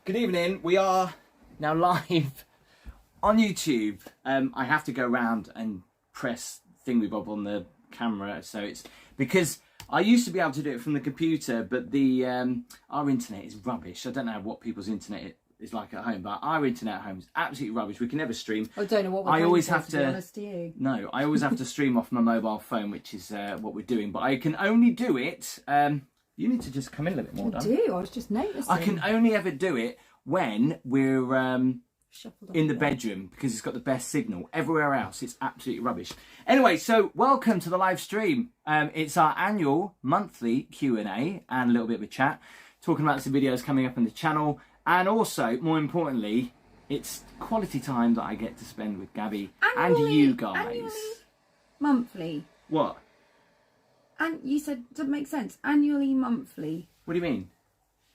Good evening. We are now live on YouTube. I have to go around and press thingy-bob on the camera, so it's because I used to be able to do it from the computer, but the our internet is rubbish. I don't know what people's internet is like at home, but our internet at home is absolutely rubbish. We can never stream. I don't know what we're I always have to be honest to you. No, I always have to stream off my mobile phone, which is what we're doing. But I can only do it. You need to just come in a little bit more, I do. I was just noticing. I can only ever do it when we're in the bedroom, because it's got the best signal. Everywhere else, it's absolutely rubbish. Anyway, so welcome to the live stream. It's our annual monthly Q&A and a little bit of a chat, talking about some videos coming up on the channel. And also, more importantly, it's quality time that I get to spend with Gaby and you guys. Annually, monthly. What? And you said, doesn't make sense. Annually, monthly. What do you mean?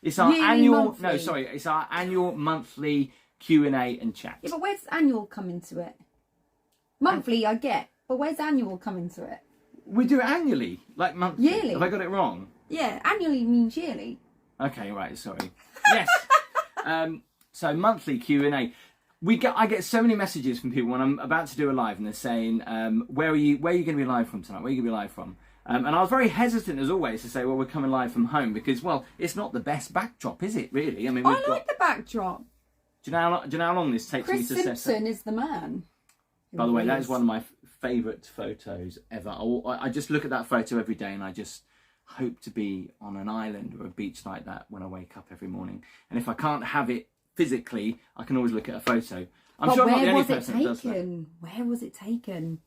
It's our Yearly, annual. monthly. No, sorry. It's our annual monthly Q&A and chat. Yeah, but where's annual come into it? Monthly, I get, but where's annual come into it? We do it annually, like monthly. Yearly. Have I got it wrong? Yeah, annually means yearly. Okay, right. Sorry. Yes. So monthly Q&A. I get so many messages from people when I'm about to do a live, and they're saying, "Where are you going to be live from tonight? Where are you going to be live from?" And I was very hesitant, as always, to say, "Well, we're coming live from home," because, well, it's not the best backdrop, is it? Really? I mean, I like the backdrop. Do you know how long this takes me to set up? Chris Simpson is the man. By the way, that is one of my favourite photos ever. I just look at that photo every day, and I just hope to be on an island or a beach like that when I wake up every morning. And if I can't have it physically, I can always look at a photo. I'm sure I'm not the only person that does that. Where was it taken?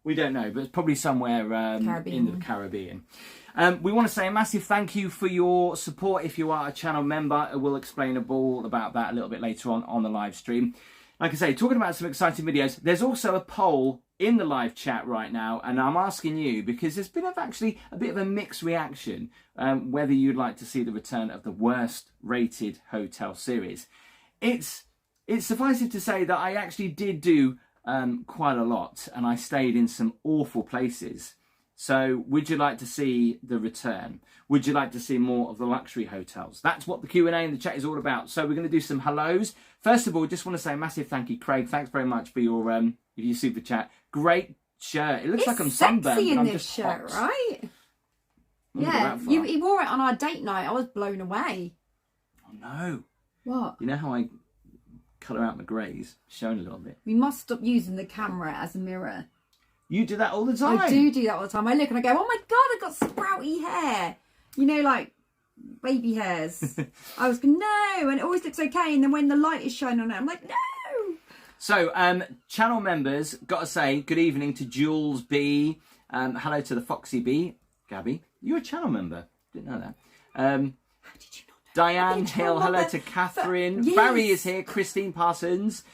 We don't know, but it's probably somewhere in the Caribbean. We want to say a massive thank you for your support. If you are a channel member, we'll explain all about that a little bit later on the live stream. Like I say, talking about some exciting videos, there's also a poll in the live chat right now, and I'm asking you, because there's been actually a bit of a mixed reaction, whether you'd like to see the return of the worst rated hotel series. It's suffice it to say that I actually did do quite a lot, and I stayed in some awful places. So would you like to see the return? Would you like to see more of the luxury hotels? That's what the Q&A in the chat is all about. So we're going to do some hellos. First of all, just want to say a massive thank you, Craig. Thanks very much for your super chat. Great shirt. It looks like I'm sunburned. Sexy in but I'm this just shirt, hot. right? Yeah, he wore it on our date night. I was blown away. Oh no. What? You know how I colour out my greys? Showing a little bit. We must stop using the camera as a mirror. You do that all the time. I do that all the time. I look and I go, oh my God, I've got sprouty hair. You know, like baby hairs. I was going, no, and it always looks okay. And then when the light is shining on it, I'm like, no. So, channel members, got to say, good evening to Jules B. Hello to the Foxy B. Gaby, you're a channel member. Didn't know that. How did you not know? Diane Hill, hello to Catherine. Yes. Barry is here. Christine Parsons.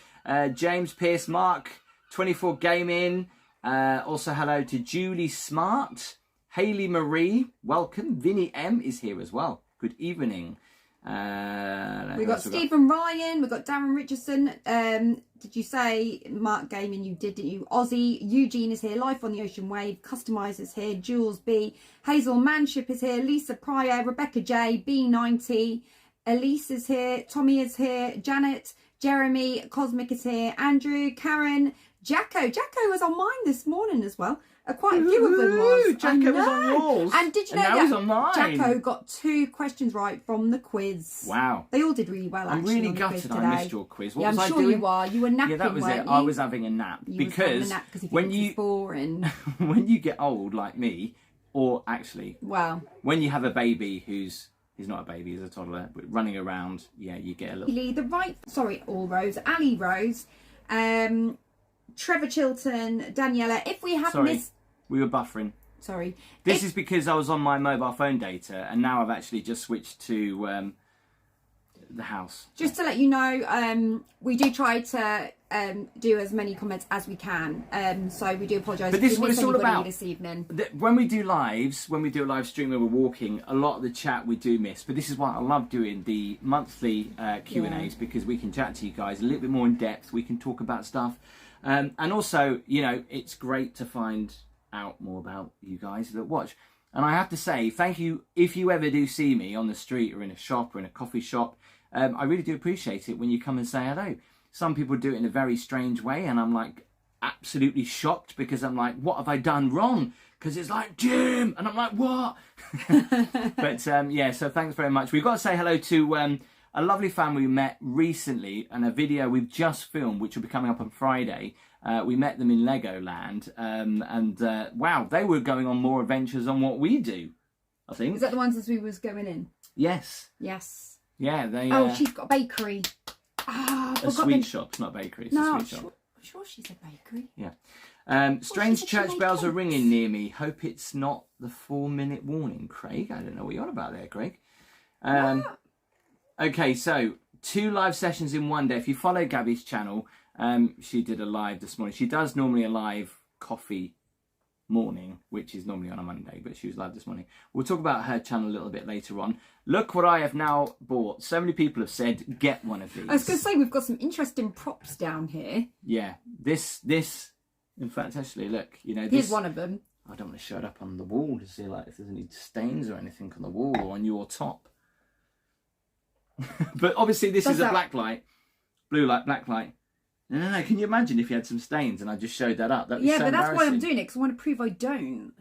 James Pierce, Mark, 24 Gaming. Also, hello to Julie Smart. Haley Marie, welcome. Vinny M is here as well. Good evening. We've got Stephen Ryan, we've got Darren Richardson. Did you say Mark Gaming? You did, didn't you? Ozzy, Eugene is here. Life on the Ocean Wave. Customize is here. Jules B. Hazel Manship is here. Lisa Pryor, Rebecca J. B90. Elise is here. Tommy is here. Janet, Jeremy, Cosmic is here. Andrew, Karen, Jacko. Jacko was on mine this morning as well. Quite a few of them was. Jacko was on yours. And did you know now that he's on mine. Jacko got 2 questions right from the quiz? Wow. They all did really well, actually. I'm really on the quiz gutted today. I missed your quiz. What yeah, was I'm I sure doing? you are. You were napping, Yeah, that was it. weren't you? I was having a nap. You because was having a nap because when it's boring. when you get old like me, or actually, Wow. when you have a baby he's not a baby, he's a toddler, but running around, yeah, you get a little... All Rose, Ali Rose, Trevor Chilton, Daniela. If we have missed... We were buffering. Sorry. This is because I was on my mobile phone data, and now I've actually just switched to the house. Just to let you know, we do try to do as many comments as we can. So we do apologise. But this is what it's all about. This evening. When we do lives, when we do a live stream where we're walking, a lot of the chat we do miss. But this is why I love doing the monthly Q&As, because we can chat to you guys a little bit more in depth. We can talk about stuff. And also, you know, it's great to find out more about you guys that watch. And I have to say, thank you if you ever do see me on the street or in a shop or in a coffee shop. I really do appreciate it when you come and say hello. Some people do it in a very strange way, and I'm like absolutely shocked because I'm like, what have I done wrong? Because it's like, Jim, and I'm like, what? But yeah, so thanks very much. We've got to say hello to a lovely family we met recently, and a video we've just filmed, which will be coming up on Friday. We met them in Legoland, and wow, they were going on more adventures on what we do, I think. Is that the ones as we was going in? Yes. Yes. Yeah, they... Oh, she's got a bakery. A sweet shop, it's not a bakery, it's a sweet shop. Sure she's a bakery. Yeah. Strange church bells are ringing near me. Hope it's not the 4-minute warning, Craig. I don't know what you're on about there, Craig. Okay, so 2 live sessions in one day. If you follow Gaby's channel, she did a live this morning. She does normally a live coffee morning, which is normally on a Monday, but she was live this morning. We'll talk about her channel a little bit later on. Look what I have now bought. So many people have said, get one of these. I was going to say, we've got some interesting props down here. Yeah, this, in fact, actually, look, you know, here's one of them. I don't want to show it up on the wall to see like if there's any stains or anything on the wall or on your top. But obviously this is a black light, blue light, black light. No. Can you imagine if you had some stains and I just showed that up? That'd be so but that's why I'm doing it, because I want to prove I don't.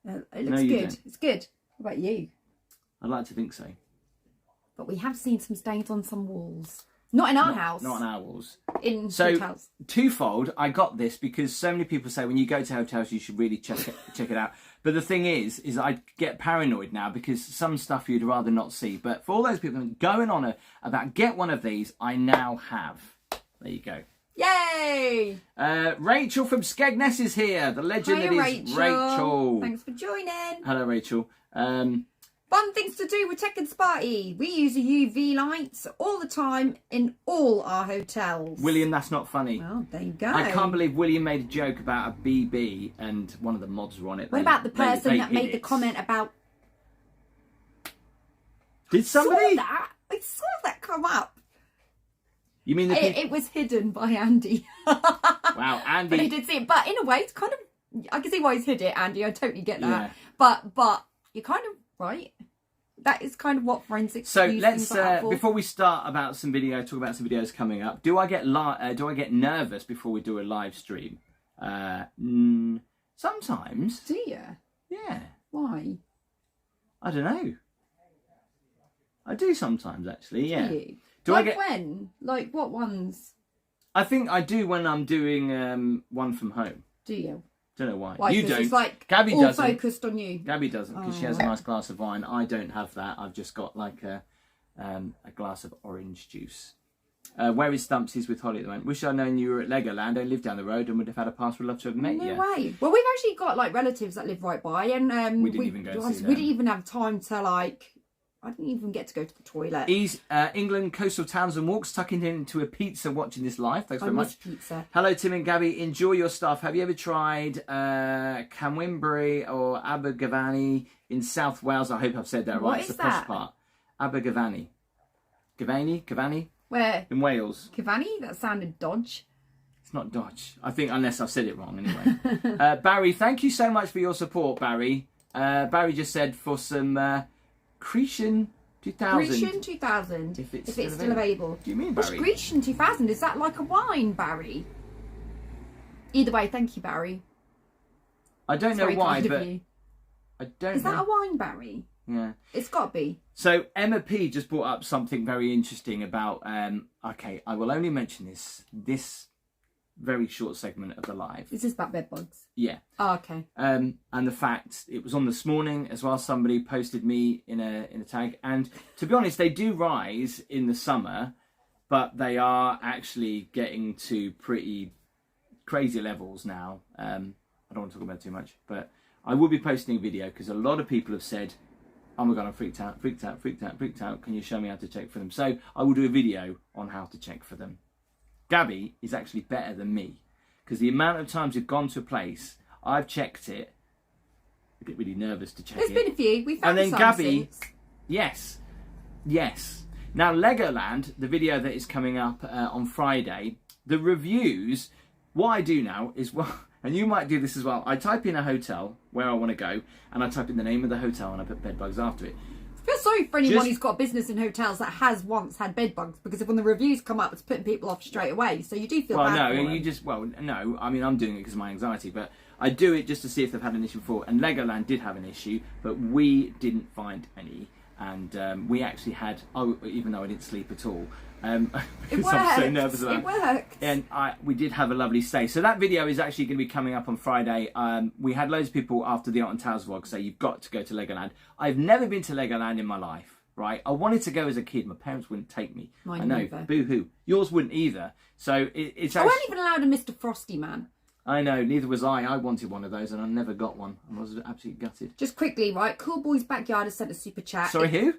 It looks good. Don't. It's good. What about you? I'd like to think so. But we have seen some stains on some walls. Not in our house. Not on our walls. In hotels. Twofold, I got this because so many people say when you go to hotels you should really check it out. But the thing is I get paranoid now because some stuff you'd rather not see. But for all those people going on about get one of these, I now have. There you go. Yay! Rachel from Skegness is here. The legend that is Rachel. Thanks for joining. Hello, Rachel. Fun things to do with Tech and Sparty. We use a UV lights all the time in all our hotels. William, that's not funny. Oh, there you go. I can't believe William made a joke about a BB and one of the mods were on it. What about the person that made the comment about... Did somebody? I saw that come up. You mean it was hidden by Andy. Wow, Andy. But he did see it. But in a way, it's kind of... I can see why he's hid it, Andy. I totally get that. Yeah. But you're kind of right. That is kind of what forensics. So let's before we start about some video, talk about some videos coming up. Do I get nervous before we do a live stream? Sometimes. Do you? Yeah. Why? I don't know. I do sometimes, actually. Yeah. Do you? When? Like what ones? I think I do when I'm doing one from home. Do you? Don't know why. You don't. It's like Gaby all doesn't. Focused on you. Gaby doesn't because she has a nice glass of wine. I don't have that. I've just got like a glass of orange juice. Where is Stumpsies with Holly at the moment? Wish I'd known you were at Legoland. I live down the road and would have had a pass. Would love to have met you. No way. Well, we've actually got like relatives that live right by, and we didn't even go to see them. We didn't even have time to like. I didn't even get to go to the toilet. England Coastal Towns and Walks, tucking into a pizza watching this live. Thanks very much. Pizza. Hello, Tim and Gaby. Enjoy your stuff. Have you ever tried Camwimbury or Abergavenny in South Wales? I hope I've said that right. What it's is the that? posh part. Abergavenny. Gavanny? Where? In Wales. Gavanny? That sounded Dodge. It's not Dodge. I think, unless I've said it wrong anyway. Barry, thank you so much for your support, Barry. Barry just said for some... Grecian 2000. Grecian 2000. If it's still available. What do you mean, Barry? What's Grecian 2000? Is that like a wine, Barry? Either way, thank you, Barry. I don't know why, but I don't know. Is that a wine, Barry? Yeah. It's got to be. So Emma P just brought up something very interesting about, okay, I will only mention this very short segment of the live. Is this about bed bugs? Yeah. Oh, okay. And the fact it was on this morning as well. Somebody posted me in a tag, and to be honest, they do rise in the summer, but they are actually getting to pretty crazy levels now. I don't want to talk about it too much, but I will be posting a video because a lot of people have said, "Oh my god, I'm freaked out. Can you show me how to check for them?" So I will do a video on how to check for them. Gaby is actually better than me because the amount of times we've gone to a place, I've checked it. I get really nervous to check it. There's been a few. We've found and then some Gaby, since. yes. Now Legoland, the video that is coming up on Friday, the reviews. What I do now is and you might do this as well. I type in a hotel where I want to go, and I type in the name of the hotel, and I put bed bugs after it. I feel sorry for anyone who's got a business in hotels that has once had bed bugs, because if when the reviews come up, it's putting people off straight away. So you do feel bad for them. No, I mean, I'm doing it because of my anxiety, but I do it just to see if they've had an issue before. And Legoland did have an issue, but we didn't find any. And we actually had, even though I didn't sleep at all, because I'm so nervous about it. It worked. And we did have a lovely stay. So that video is actually going to be coming up on Friday. We had loads of people after the Alton Towers vlog say, you've got to go to Legoland. I've never been to Legoland in my life, right? I wanted to go as a kid. My parents wouldn't take me. Mine I know, neither. boo-hoo. Yours wouldn't either. So it's I actually... wasn't even allowed a Mr. Frosty man. I know, neither was I. I wanted one of those and I never got one. I was absolutely gutted. Just quickly, right? Cool Boys Backyard has sent a super chat. Sorry, who?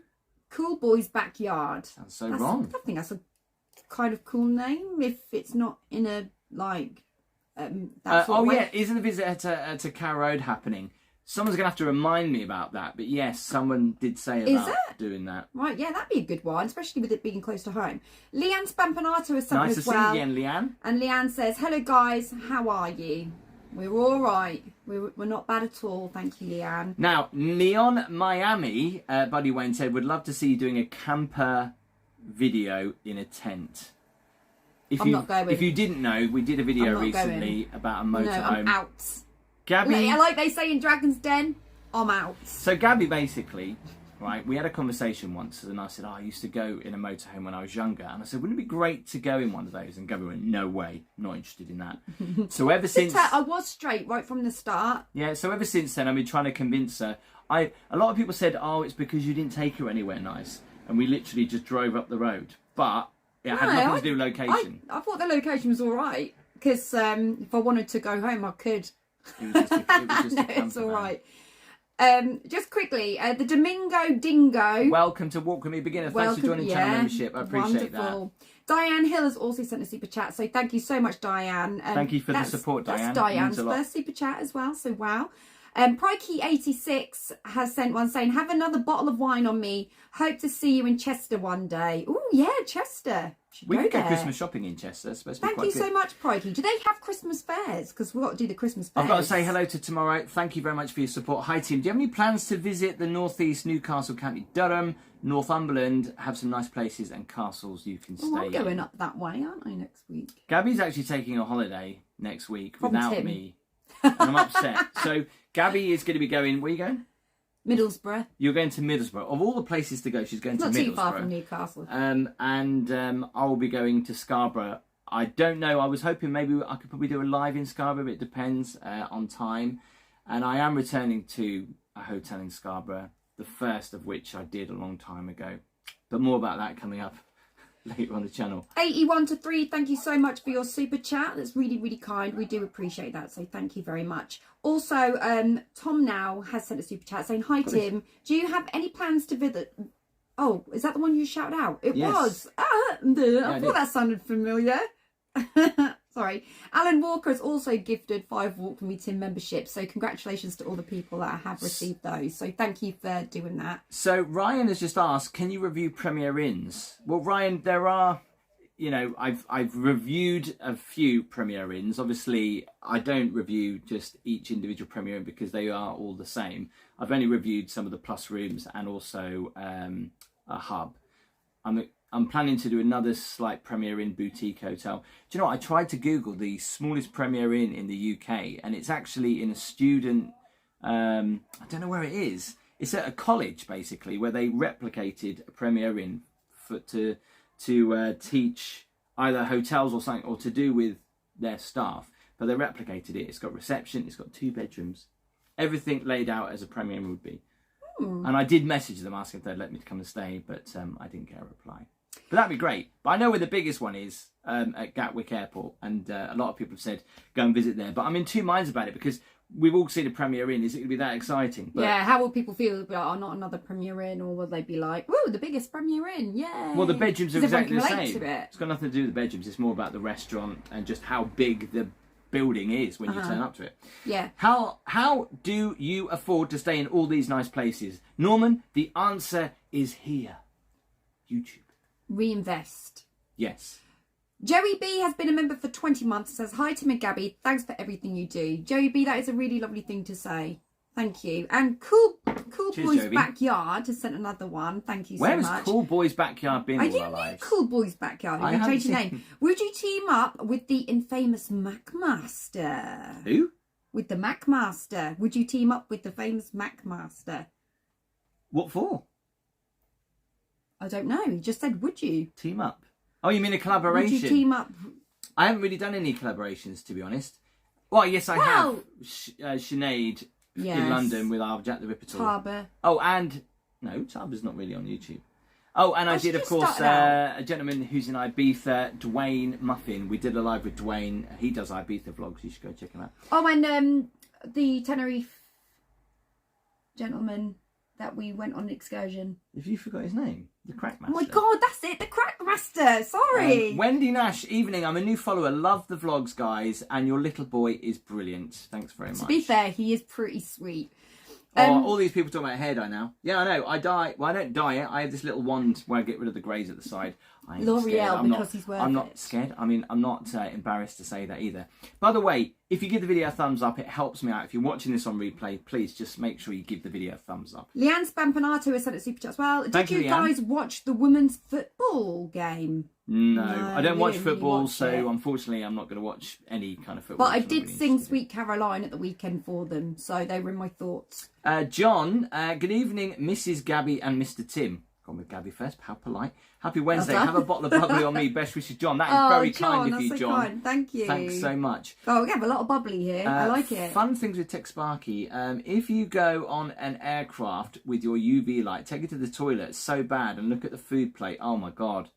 Cool Boys Backyard. Sounds so wrong. I think that's a kind of cool name if it's not in a, like... yeah, isn't the visit to Carrow Road happening? Someone's going to have to remind me about that. But yes, someone did say about doing that. Right, yeah, that'd be a good one, especially with it being close to home. Leanne Spampanato has sent nice as to well. see you again, Leanne. And Leanne says, hello guys, how are you? We're all right. We're not bad at all. Thank you, Leanne. Now, Neon Miami, Buddy Wayne said, would love to see you doing a camper video in a tent. I'm not going. If you didn't know, we did a video recently about a motorhome. No, I'm out. Gaby, like they say in Dragon's Den, I'm out. So Gaby basically, right, we had a conversation once and I said, I used to go in a motorhome when I was younger. And I said, wouldn't it be great to go in one of those? And Gaby went, no way, not interested in that. So ever since... I was straight right from the start. Yeah, so ever since then, I've been trying to convince her. A lot of people said, oh, it's because you didn't take her anywhere nice. And we literally just drove up the road. But it had nothing to do with location. I thought the location was all right. Because if I wanted to go home, I could. It was just a no, it's all right. Just quickly, the Domingo Dingo. Welcome to Walk With Me Beginner. Thanks for joining channel membership. I appreciate that. Diane Hill has also sent a super chat, so thank you so much, Diane. Thank you for the support, Diane. That's Diane's first super chat as well, so wow. Prikey86 has sent one saying, have another bottle of wine on me. Hope to see you in Chester one day. Oh, yeah, Chester. We could go Christmas shopping in Chester. Thank you so much, Prikey. Do they have Christmas fairs? Because we've got to do the Christmas fairs. I've got to say hello to tomorrow. Thank you very much for your support. Hi, Tim. Do you have any plans to visit the Northeast, Newcastle, County Durham, Northumberland? Have some nice places and castles you can stay in. I'm going up that way, aren't I, next week? Gaby's actually taking a holiday next week without me. And I'm upset. So Gaby is going to be going... Where are you going? Middlesbrough. You're going to Middlesbrough. Of all the places to go, she's going to Middlesbrough. Not too far from Newcastle. I will be going to Scarborough. I don't know. I was hoping maybe I could probably do a live in Scarborough. But it depends on time. And I am returning to a hotel in Scarborough, the first of which I did a long time ago. But more about that coming up later on the channel. 81-3, thank you so much for your super chat. That's really, really kind. We do appreciate that, so thank you very much. Also, Tom now has sent a super chat saying, hi Tim, do you have any plans to visit... Oh, is that the one you shouted out? It was. I thought that sounded familiar. Sorry. Alan Walker has also gifted 5 Walk With Me Tim memberships. So congratulations to all the people that have received those. So thank you for doing that. So Ryan has just asked, can you review Premier Inns? Well, Ryan, there are, you know, I've reviewed a few Premier Inns. Obviously, I don't review just each individual Premier Inn because they are all the same. I've only reviewed some of the plus rooms and also a hub. I'm planning to do another slight Premier Inn boutique hotel. Do you know what? I tried to Google the smallest Premier Inn in the UK, and it's actually in a student... I don't know where it is. It's at a college, basically, where they replicated a Premier Inn to teach either hotels or something, or to do with their staff. But they replicated it. It's got reception. It's got 2 bedrooms. Everything laid out as a Premier Inn would be. And I did message them asking if they'd let me come and stay, but I didn't get a reply. But that'd be great. But I know where the biggest one is, at Gatwick Airport, and a lot of people have said go and visit there. But I'm in 2 minds about it because we've all seen a Premier Inn. Is it going to be that exciting? But, yeah, how will people feel about not another Premier Inn, or will they be like, woo, the biggest Premier Inn, yeah? Well, the bedrooms are exactly the same. It. It's got nothing to do with the bedrooms. It's more about the restaurant and just how big the building is when you turn up to it. Yeah. How do you afford to stay in all these nice places? Norman, the answer is here. YouTube. Reinvest. Yes. Joey B has been a member for 20 months. Says, hi Tim and Gaby, thanks for everything you do. Joey B, that is a really lovely thing to say. Thank you. And Cool Cheers, Boys Joby. Backyard has sent another one. Thank you so Where much. Where has Cool Boys Backyard been all our lives? Cool Boys Backyard. I You haven't changed your seen- name. Would you team up with the infamous Macmaster? Who? With the Macmaster. Would you team up with the famous Macmaster? What for? I don't know. He just said, would you? Team up. Oh, you mean a collaboration? Would you team up? I haven't really done any collaborations, to be honest. Well, yes, I have. Sinead in London with our Jack the Ripper tour. Harbour. Oh, and... No, Harbour's not really on YouTube. Oh, and I did, of course, a gentleman who's in Ibiza, Dwayne Muffin. We did a live with Dwayne. He does Ibiza vlogs. You should go check him out. Oh, and the Tenerife gentleman that we went on an excursion. Have you forgot his name? The Crack Master. Oh my God, that's it. The Crack Master. Sorry. Wendy Nash, evening. I'm a new follower. Love the vlogs, guys. And your little boy is brilliant. Thanks very much. To be fair, he is pretty sweet. All these people talking about hair dye now. Yeah, I know. I dye. Well, I don't dye it. I have this little wand where I get rid of the greys at the side. L'Oreal, because he's worth it. I'm not scared. I mean, I'm not embarrassed to say that either. By the way, if you give the video a thumbs up, it helps me out. If you're watching this on replay, please just make sure you give the video a thumbs up. Leanne Spampanato has sent a super chat as well. Thank Did you guys watch the women's football game? No, I don't watch football, really so unfortunately I'm not going to watch any kind of football. But I did sing Sweet Caroline at the weekend for them, so they were in my thoughts. John, good evening, Mrs. Gabby and Mr. Tim. Gone with Gabby first, how polite. Happy Wednesday, have a bottle of bubbly on me. Best wishes, John. That is very kind of you, John. Kind. Thank you. Thanks so much. Oh, we have a lot of bubbly here. I like it. Fun things with Tech Sparky. If you go on an aircraft with your UV light, take it to the toilet. It's so bad. And look at the food plate. Oh, my God.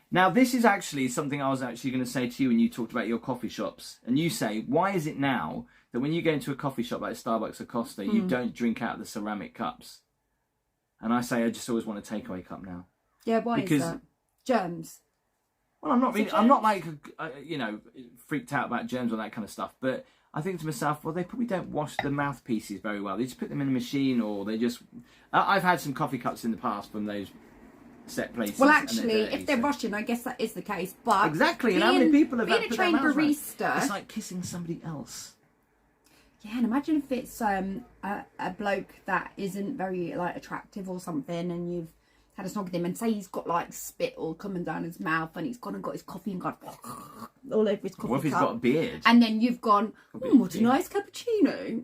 Now, this is actually something I was actually going to say to you when you talked about your coffee shops. And you say, why is it now that when you go into a coffee shop like Starbucks or Costa, you don't drink out of the ceramic cups? And I say, I just always want a takeaway cup now. Yeah, why is that? Germs. Well, I'm not like, freaked out about germs or that kind of stuff. But I think to myself, well, they probably don't wash the mouthpieces very well. They just put them in a machine, or they just... I've had some coffee cups in the past from those set places. Well, actually, if they're Russian, I guess that is the case. But exactly, and how many people have being a trained barista, it's like kissing somebody else. Yeah, and imagine if it's a bloke that isn't very attractive or something, and you've had a snog with him, and say he's got spit all coming down his mouth, and he's gone and got his coffee and gone all over his coffee cup. What if he's got a beard? And then you've gone, what a nice cappuccino.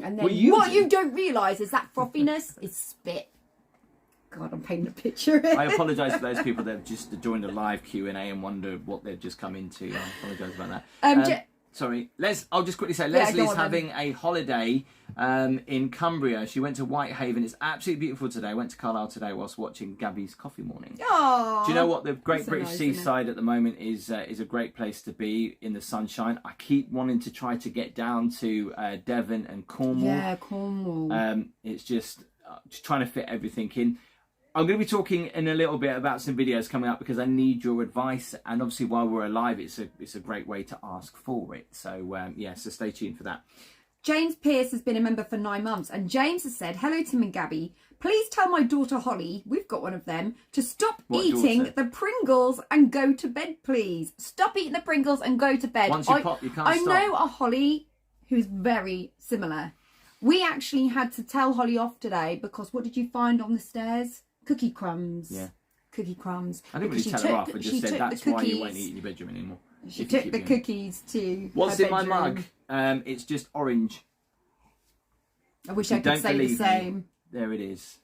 And then what you don't realise is that frothiness is spit. God, I'm painting a picture. I apologise for those people that have just joined a live Q&A and wonder what they've just come into. I apologise about that. Sorry, I'll just quickly say, Leslie's having a holiday in Cumbria. She went to Whitehaven. It's absolutely beautiful today. Went to Carlisle today whilst watching Gabby's Coffee Morning. Aww, do you know what? The Great British Seaside at the moment is a great place to be in the sunshine. I keep wanting to try to get down to Devon and Cornwall. Yeah, Cornwall. It's just trying to fit everything in. I'm going to be talking in a little bit about some videos coming up because I need your advice, and obviously while we're alive, it's a great way to ask for it. So so stay tuned for that. James Pierce has been a member for 9 months, and James has said, "Hello, Tim and Gabby. Please tell my daughter Holly, we've got one of them, to stop eating the Pringles and go to bed, please. Stop eating the Pringles and go to bed." Once you pop, you can't stop. I know a Holly who's very similar. We actually had to tell Holly off today because what did you find on the stairs? Cookie crumbs. Yeah. Cookie crumbs. I didn't really tell her off. I just said that's why you won't eat in your bedroom anymore. She took the cookies to What's in my mug? It's just orange. I wish I could say the same. There it is.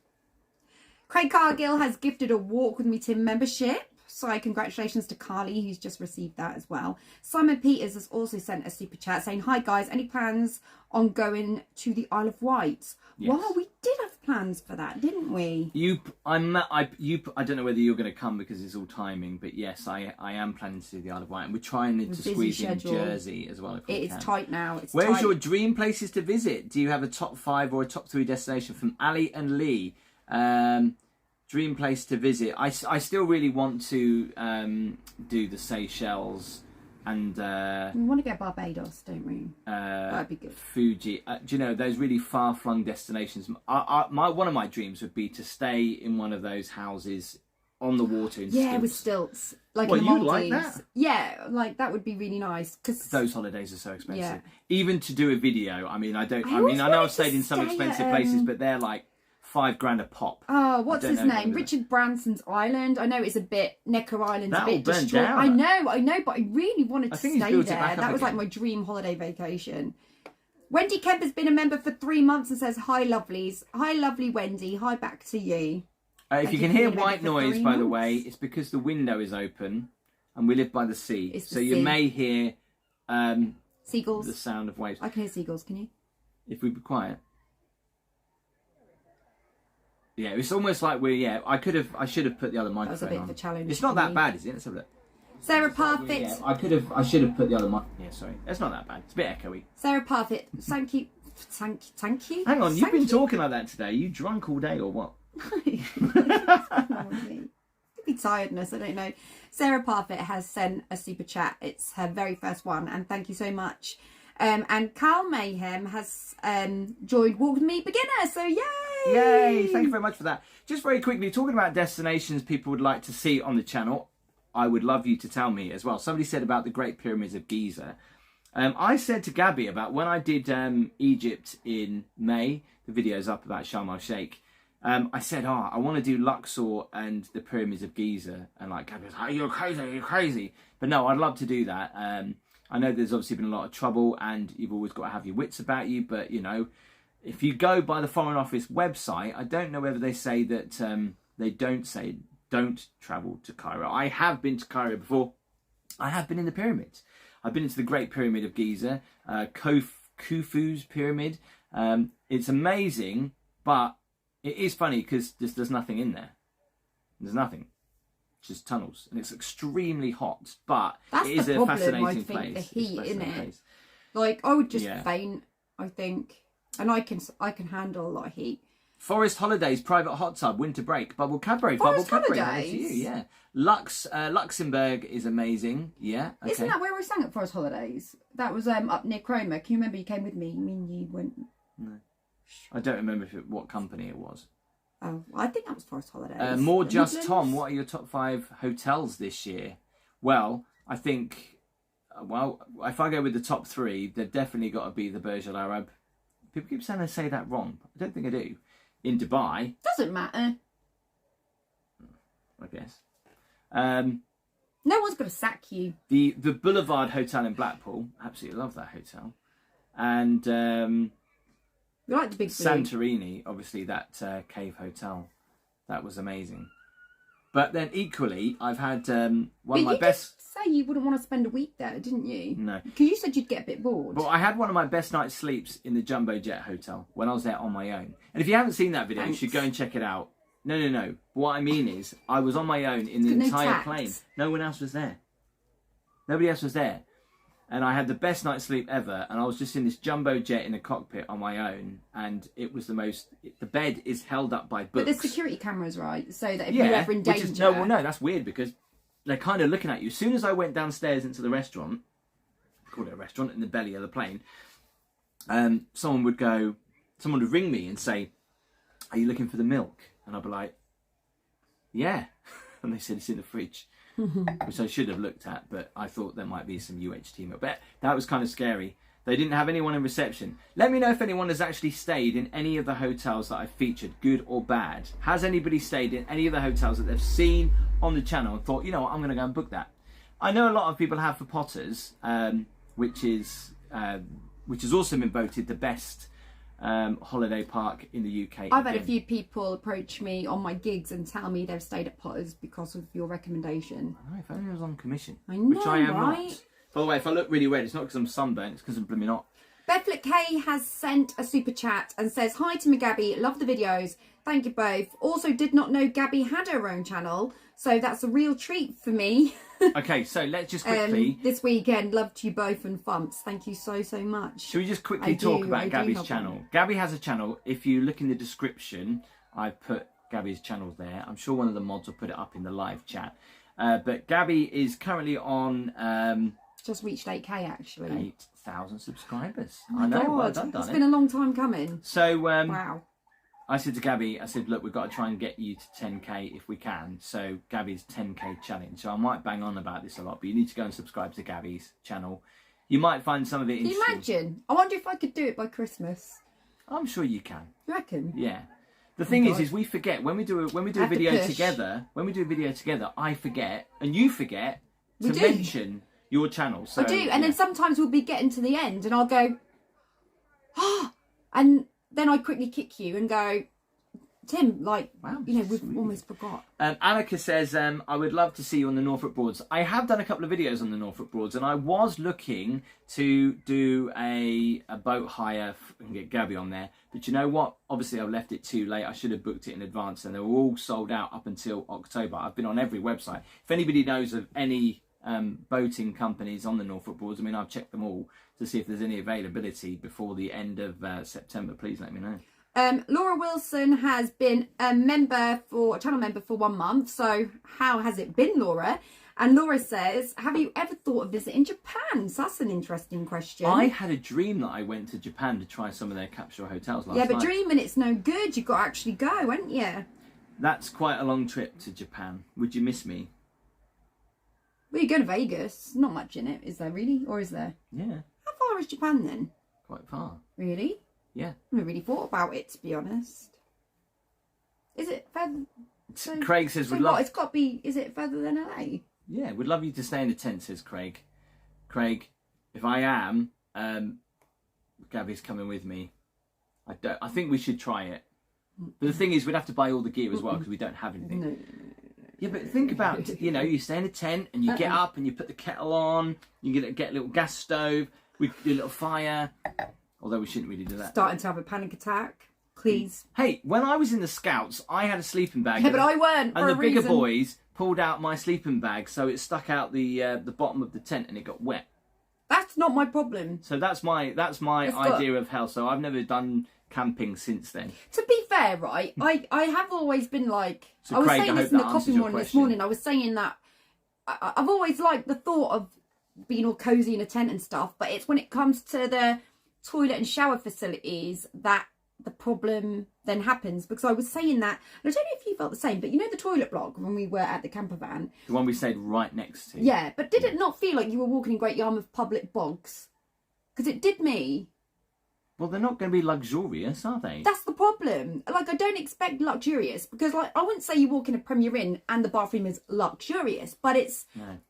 Craig Cargill has gifted a Walk With Me Tim membership. So congratulations to Carly, who's just received that as well. Simon Peters has also sent a super chat saying, "Hi guys, any plans on going to the Isle of Wight?" Yes. Well, we did have plans for that, didn't we? I don't know whether you're going to come because it's all timing, but yes, I am planning to do the Isle of Wight, and we're trying to squeeze in Jersey as well. It is tight now. Where's your dream places to visit? Do you have a top 5 or a top 3 destination? From Ali and Lee. Dream place to visit. I still really want to do the Seychelles and we want to go Barbados, don't we? That'd be good. Fuji. Do you know those really far-flung destinations? One of my dreams would be to stay in one of those houses on the water in yeah, stilts. with stilts. Like Well, in the you like Maldives. that? Yeah, like that would be really nice. Cause those holidays are so expensive. Yeah. Even to do a video, I mean, I know always I've wanted stayed to in some stay expensive at, places, but they're like $5,000 a pop. Oh, what's his name? What Richard Branson's island. I know it's a bit, Necker Island's That a all bit burnt destroyed. down. I know, but I really wanted to I think he's stay built it there. back up That was like again. my dream holiday vacation. Wendy Kemp has been a member for 3 months and says, hi, lovelies. Hi, lovely Wendy. Hi, back to you. If you can hear white noise, by the way, it's because the window is open and we live by the sea. It's the so you sea. may hear Seagulls. the sound of waves. I can hear seagulls, can you? If we be quiet. Yeah, it's almost like I should have put the other microphone on. That was a bit of a challenge. It's not for that me. bad, is it? Let's have a look. Sarah Parfit. Yeah, I should have put the other mic. Yeah, sorry. It's not that bad. It's a bit echoey. Sarah Parfit, thank you. Thank you. Hang on, you've Thank been you. talking like that today. You drunk all day or what? Maybe tiredness, I don't know. Sarah Parfit has sent a super chat. It's her very first one, and thank you so much. And Carl Mayhem has joined Walk With Me Beginner, so yay! Yay! Thank you very much for that. Just very quickly, talking about destinations people would like to see on the channel, I would love you to tell me as well. Somebody said about the Great Pyramids of Giza. I said to Gaby about when I did Egypt in May, the video's up about Sharm el Sheikh. I said, I want to do Luxor and the Pyramids of Giza. And like Gaby was like, you're crazy. But no, I'd love to do that. I know there's obviously been a lot of trouble and you've always got to have your wits about you. But, you know, if you go by the Foreign Office website, I don't know whether they say that they don't travel to Cairo. I have been to Cairo before. I have been in the pyramids. I've been into the Great Pyramid of Giza, Khufu's pyramid. It's amazing, but it is funny because there's nothing in there. There's nothing. It's just tunnels. And it's extremely hot, but That's it is the a problem, fascinating I think, place. the It's a heat, fascinating innit? place. Like, I would just Yeah. faint, I think. And I can handle a lot of heat. Forest Holidays, private hot tub, winter break, bubble cadbury, Forest bubble cadbury. Holidays? To you, yeah. Luxembourg is amazing. Yeah. Okay. Isn't that where we sang at Forest Holidays? That was up near Cromer. Can you remember you came with me? I mean, you went... No. I don't remember what company it was. Oh, I think that was Forest Holidays. More The just Midlands? Tom, what are your top 5 hotels this year? Well, I think, if I go with the top 3, they've definitely got to be the Burj Al Arab. People keep saying I say that wrong. I don't think I do. In Dubai, Doesn't matter. I guess. No one's going to sack you. The Boulevard Hotel in Blackpool, absolutely love that hotel. And We like the big blue. Santorini, obviously that cave hotel, that was amazing. But then equally, I've had one of my best. Did say you wouldn't want to spend a week there, didn't you? No. Because you said you'd get a bit bored. Well, I had one of my best night's sleeps in the Jumbo Jet Hotel when I was there on my own. And if you haven't seen that video, you should go and check it out. No. What I mean is, I was on my own in the entire plane. No one else was there. Nobody else was there. And I had the best night's sleep ever. And I was just in this Jumbo Jet in a cockpit on my own. And it was the bed is held up by books. But there's security cameras, right? So that if you're ever in danger... No, that's weird because they're kind of looking at you. As soon as I went downstairs into the restaurant, I call it a restaurant, in the belly of the plane, someone would ring me and say, are you looking for the milk? And I'd be like, yeah. And they said, it's in the fridge, which I should have looked at, but I thought there might be some UHT milk. But that was kind of scary. They didn't have anyone in reception. Let me know if anyone has actually stayed in any of the hotels that I've featured, good or bad. Has anybody stayed in any of the hotels that they've seen on the channel and thought, you know what, I'm going to go and book that? I know a lot of people have for Potters, which is also been voted the best holiday park in the UK. I've had a few people approach me on my gigs and tell me they've stayed at Potters because of your recommendation. I know, if only I was on commission. I know, which I am right? not. By the way, if I look really red, it's not because I'm sunburnt, it's because I'm blooming hot. Bethlet K has sent a super chat and says, hi to me, Gabby. Love the videos. Thank you both. Also, did not know Gabby had her own channel, so that's a real treat for me. Okay, so let's just quickly... this weekend, loved you both and Fumps. Thank you so much. Should we just quickly talk about Gabby's channel? Gabby has a channel. If you look in the description, I've put Gabby's channel there. I'm sure one of the mods will put it up in the live chat. But Gabby is currently on... just reached 8k actually. 8,000 subscribers. Oh my I know, God. well done, It's been a long time coming. So, wow. I said to Gabby, I said, look, we've got to try and get you to 10k if we can. So Gabby's 10k challenge. So I might bang on about this a lot, but you need to go and subscribe to Gabby's channel. You might find some of it interesting. Can you imagine? I wonder if I could do it by Christmas. I'm sure you can. You reckon? Yeah. The thing is we forget when we do a video together. When we do a video together, I forget and you forget to mention your channel. So, I do, and then sometimes we'll be getting to the end, and I'll go, and then I quickly kick you and go, Tim, like, wow, we've almost forgot. Annika says, I would love to see you on the Norfolk Broads. I have done a couple of videos on the Norfolk Broads, and I was looking to do a boat hire and get Gabby on there. But you know what? Obviously, I've left it too late. I should have booked it in advance, and they were all sold out up until October. I've been on every website. If anybody knows of any boating companies on the Norfolk Broads, I mean, I've checked them all to see if there's any availability before the end of September. Please let me know. Laura Wilson has been a channel member for 1 month. So how has it been, Laura? And Laura says, have you ever thought of visiting Japan? So that's an interesting question. I had a dream that I went to Japan to try some of their capsule hotels last night. Yeah, but dreaming it's no good. You've got to actually go, haven't you? That's quite a long trip to Japan. Would you miss me? Well, you go to Vegas. Not much in it, is there really? Or is there? Yeah. How far is Japan then? Quite far. Really? Yeah. I haven't really thought about it, to be honest. Is it further? Craig says, we'd love... It's got to be... Is it further than LA? Yeah, we'd love you to stay in the tent, says Craig. Craig, if I am, Gabby's coming with me. I think we should try it. But the thing is, we'd have to buy all the gear as well because we don't have anything. No. Yeah, but think about, you stay in a tent and you get up and you put the kettle on. You get a little gas stove. We do a little fire. Although we shouldn't really do that. Starting to have a panic attack. Please. Hey, when I was in the Scouts, I had a sleeping bag. Yeah, but I weren't. And the bigger boys pulled out my sleeping bag, so it stuck out the bottom of the tent and it got wet. That's not my problem. So that's my idea of hell. So I've never done camping since then. To be fair, right, I have always been like... So Craig, I was saying this in the coffee morning this morning. I was saying that I've always liked the thought of being all cosy in a tent and stuff, but it's when it comes to the toilet and shower facilities that the problem then happens. Because I was saying that, and I don't know if you felt the same, but you know the toilet block when we were at the camper van? The one we stayed right next to. Yeah, but did it not feel like you were walking in Great Yarmouth public bogs? Because it did me. Well, they're not going to be luxurious, are they? That's the problem. Like, I don't expect luxurious because, like, I wouldn't say you walk in a Premier Inn and the bathroom is luxurious, but it's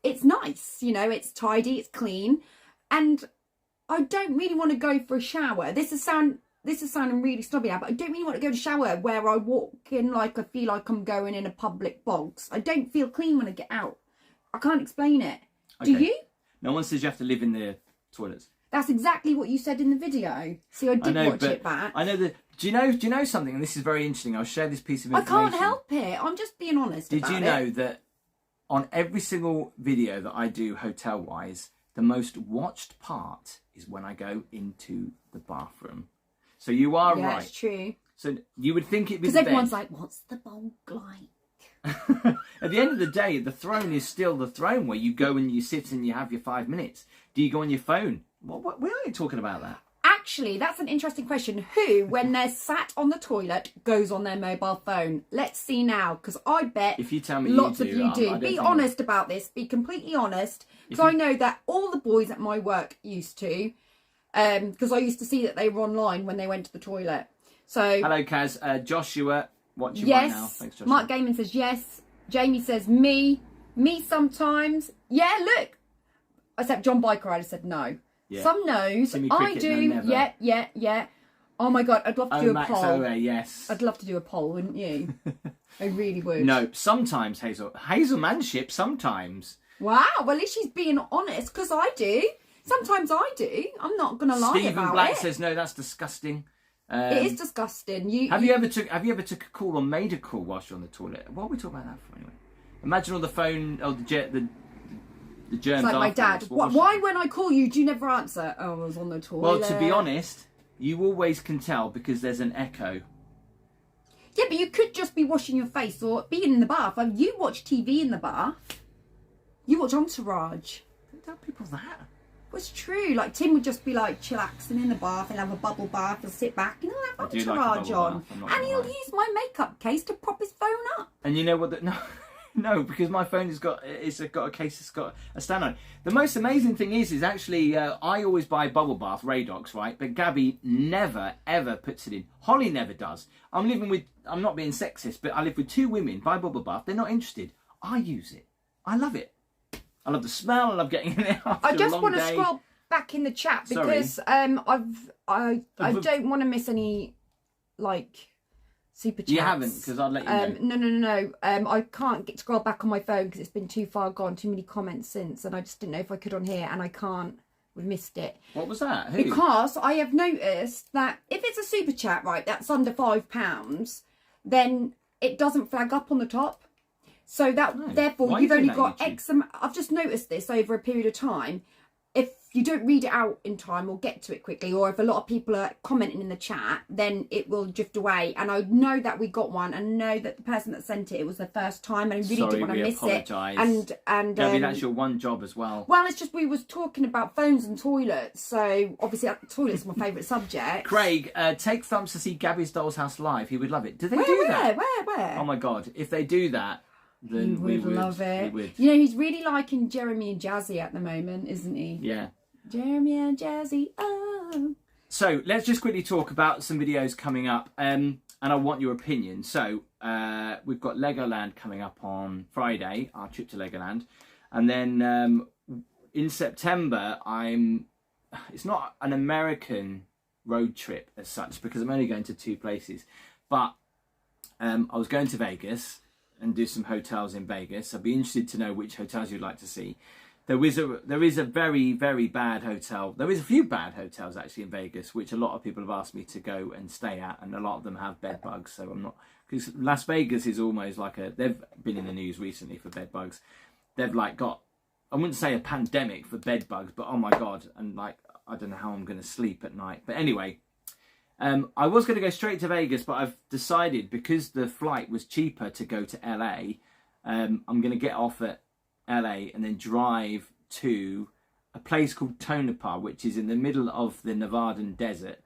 nice. It's tidy, it's clean, and I don't really want to go for a shower. This is sounding really snobby now, but I don't really want to go to shower where I walk in like I feel like I'm going in a public bogs. I don't feel clean when I get out. I can't explain it. Okay. Do you? No one says you have to live in the toilets. That's exactly what you said in the video. See, I did watch it back. I know that. Do you know something? And this is very interesting. I'll share this piece of information. I can't help it. I'm just being honest about it. Did you know that on every single video that I do hotel-wise, the most watched part is when I go into the bathroom. So you are right. Yeah, it's true. So you would think it was because everyone's like, "What's the bog like?" At the end of the day, the throne is still the throne where you go and you sit and you have your 5 minutes. Do you go on your phone? What, we aren't talking about that. Actually, that's an interesting question. Who, when they're sat on the toilet, goes on their mobile phone? Let's see now, because I bet if you tell me lots of you do. Be honest about this. Be completely honest. Because I know that all the boys at my work used to, because I used to see that they were online when they went to the toilet. So hello, Kaz. Joshua, watching right now. Thanks, Joshua. Mark Gaiman says yes. Jamie says me sometimes. Yeah, look. Except John Biker said no. Yeah. Some no's. I do. No, yeah. Oh my God, I'd love to do a poll. Yes. I'd love to do a poll, wouldn't you? I really would. No, sometimes Hazelmanship, sometimes. Wow, well at least she's being honest, because I do. Sometimes I do. I'm not going to lie about it. Stephen Black says no, that's disgusting. It is disgusting. Have you ever took a call or made a call whilst you're on the toilet? What are we talking about that for anyway? Imagine all the phone or the germs. It's like my dad. Why when I call you do you never answer? Oh, I was on the toilet. Well, to be honest, you always can tell because there's an echo. Yeah, but you could just be washing your face or being in the bath. You watch TV in the bath. You watch Entourage. Don't tell people that. was true. Like Tim would just be like chillaxing in the bath and have a bubble bath and sit back and he'll have entourage on. And he'll use my makeup case to prop his phone up. And you know what? No, because my phone has got a case that's got a stand on it. The most amazing thing is actually I always buy bubble bath Radox, right? But Gaby never ever puts it in. Holly never does. I'm not being sexist, but I live with 2 women. Buy bubble bath, they're not interested. I use it. I love it. I love the smell. I love getting in it after I just a long want to day. scroll back in the chat because I don't want to miss any like super chats. You haven't, because I'll let you know. No. I can't scroll back on my phone because it's been too far gone. Too many comments since, and I just didn't know if I could on here, and I can't. We missed it. What was that? Who? Because I have noticed that if it's a super chat, right, that's under £5, then it doesn't flag up on the top. So that therefore you've only got X amount. I've just noticed this over a period of time. If you don't read it out in time or get to it quickly, or if a lot of people are commenting in the chat, then it will drift away. And I know that we got one, and know that the person that sent it was the first time, and I really didn't want to miss it. And Gaby, that's your one job as well. Well, it's just we was talking about phones and toilets, so obviously toilets are my favourite subject. Craig, take Thumps to see Gabby's Doll's House live. He would love it. Do they do that? Where? Oh my God! If they do that, then we would love it. We would. You know, he's really liking Jeremy and Jazzy at the moment, isn't he? Yeah. Jeremy and Jazzy, oh. So let's just quickly talk about some videos coming up, and I want your opinion. So we've got Legoland coming up on Friday, our trip to Legoland, and then in September it's not an American road trip as such because I'm only going to 2 places, but I was going to Vegas and do some hotels in Vegas. I'd be interested to know which hotels you'd like to see. There is a very, very bad hotel. There is a few bad hotels actually in Vegas, which a lot of people have asked me to go and stay at, and a lot of them have bed bugs. So I'm not, because Las Vegas is almost like they've been in the news recently for bed bugs. They've like got, I wouldn't say a pandemic for bed bugs, but oh my God, and like I don't know how I'm going to sleep at night. But anyway, I was going to go straight to Vegas, but I've decided because the flight was cheaper to go to LA, I'm going to get off at LA and then drive to a place called Tonopah, which is in the middle of the Nevadan desert,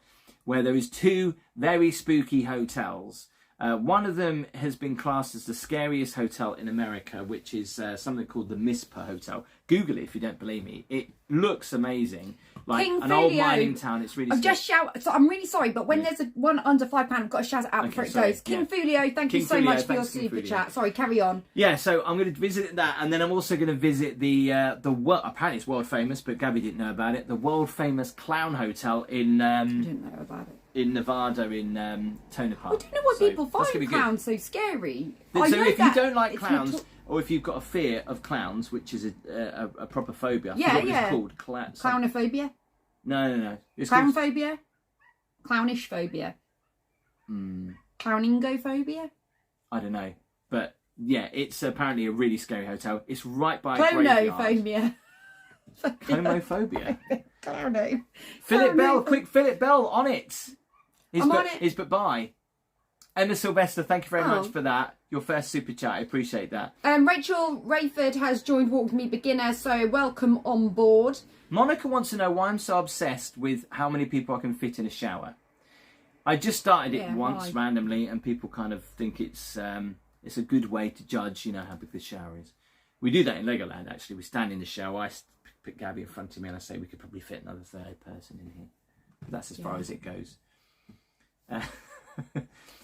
where there is 2 very spooky hotels. One of them has been classed as the scariest hotel in America, which is something called the Mizpah Hotel. Google it if you don't believe me. It looks amazing. Like King an Julio, old mining town. It's really scary. So I'm really sorry, but when there's one under £5, I've got to shout it out before it goes. King Fulio, thank you so much for your super chat. Sorry, carry on. Yeah, so I'm going to visit that, and then I'm also going to visit the apparently it's world famous, but Gaby didn't know about it. The world famous Clown Hotel in I didn't know about it. In Nevada, in Tonopah. I don't know why people find clowns so scary. So if you don't like clowns, or if you've got a fear of clowns, which is a proper phobia, I forgot what it's called. Clownophobia? No. It's clownphobia? Clownish phobia? Clowningophobia? I don't know. But yeah, it's apparently a really scary hotel. It's right by a graveyard. Clonophobia. Clonophobia? Clowno. Philip Bell, quick, Philip Bell, on it. I'm on it. But bye. Emma Sylvester, thank you very much for that. Your first super chat, I appreciate that. Rachel Rayford has joined Walk With Me Beginner, so welcome on board. Monica wants to know why I'm so obsessed with how many people I can fit in a shower. I just started it once randomly, and people kind of think it's a good way to judge, you know, how big the shower is. We do that in Legoland, actually. We stand in the shower, I put Gaby in front of me, and I say we could probably fit another 3rd person in here. But that's as far as it goes.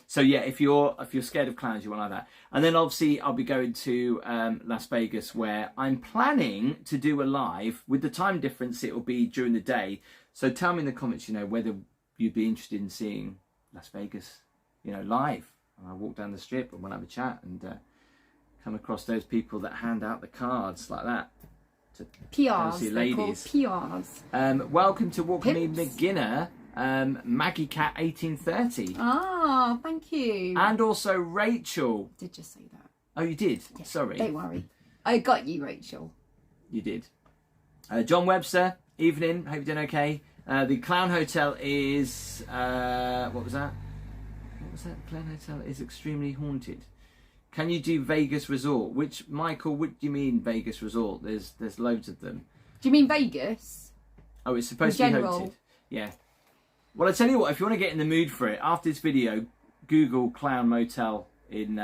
So yeah, if you're scared of clowns, you won't like that. And then obviously I'll be going to Las Vegas, where I'm planning to do a live. With the time difference, it will be during the day. So tell me in the comments, you know, whether you'd be interested in seeing Las Vegas, you know, live. And I'll walk down the strip and we'll have a chat and come across those people that hand out the cards like that to PRs, ladies. PRs. Welcome to Walk With Me Beginner. Maggie Cat 1830. Oh, thank you. And also Rachel. Did just say that. Oh, you did? Yeah, sorry. Don't worry. I got you, Rachel. You did. John Webster, evening. Hope you're doing okay. The Clown Hotel is... what was that? What was that? Clown Hotel is extremely haunted. Can you do Vegas Resort? Which, Michael, what do you mean Vegas Resort? There's loads of them. Do you mean Vegas? Oh, it's supposed to be haunted. Yeah. Well, I tell you what, if you want to get in the mood for it, after this video, Google Clown Motel in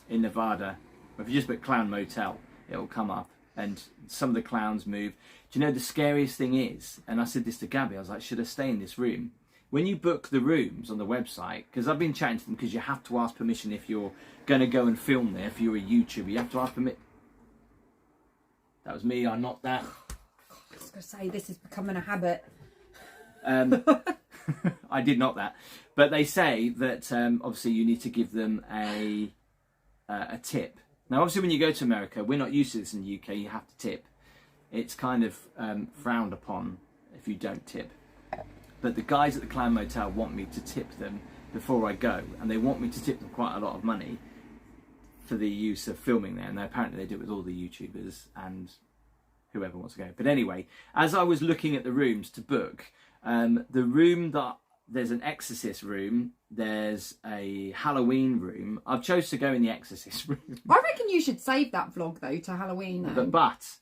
Nevada. If you just put Clown Motel, it will come up, and some of the clowns move. Do you know the scariest thing is? And I said this to Gabby. I was like, should I stay in this room? When you book the rooms on the website, because I've been chatting to them, because you have to ask permission if you're going to go and film there. If you're a YouTuber, you have to ask permission. That was me. I knocked that. I was going to say, this is becoming a habit. I did knock that. But they say that obviously you need to give them a tip. Now, obviously, when you go to America, we're not used to this in the UK. You have to tip. It's kind of frowned upon if you don't tip. But the guys at the Clown Motel want me to tip them before I go, and they want me to tip them quite a lot of money for the use of filming there. And apparently they do it with all the YouTubers and whoever wants to go. But anyway, as I was looking at the rooms to book, the room that there's an Exorcist room, there's a Halloween room. I've chose to go in the Exorcist room. I reckon you should save that vlog though to Halloween. But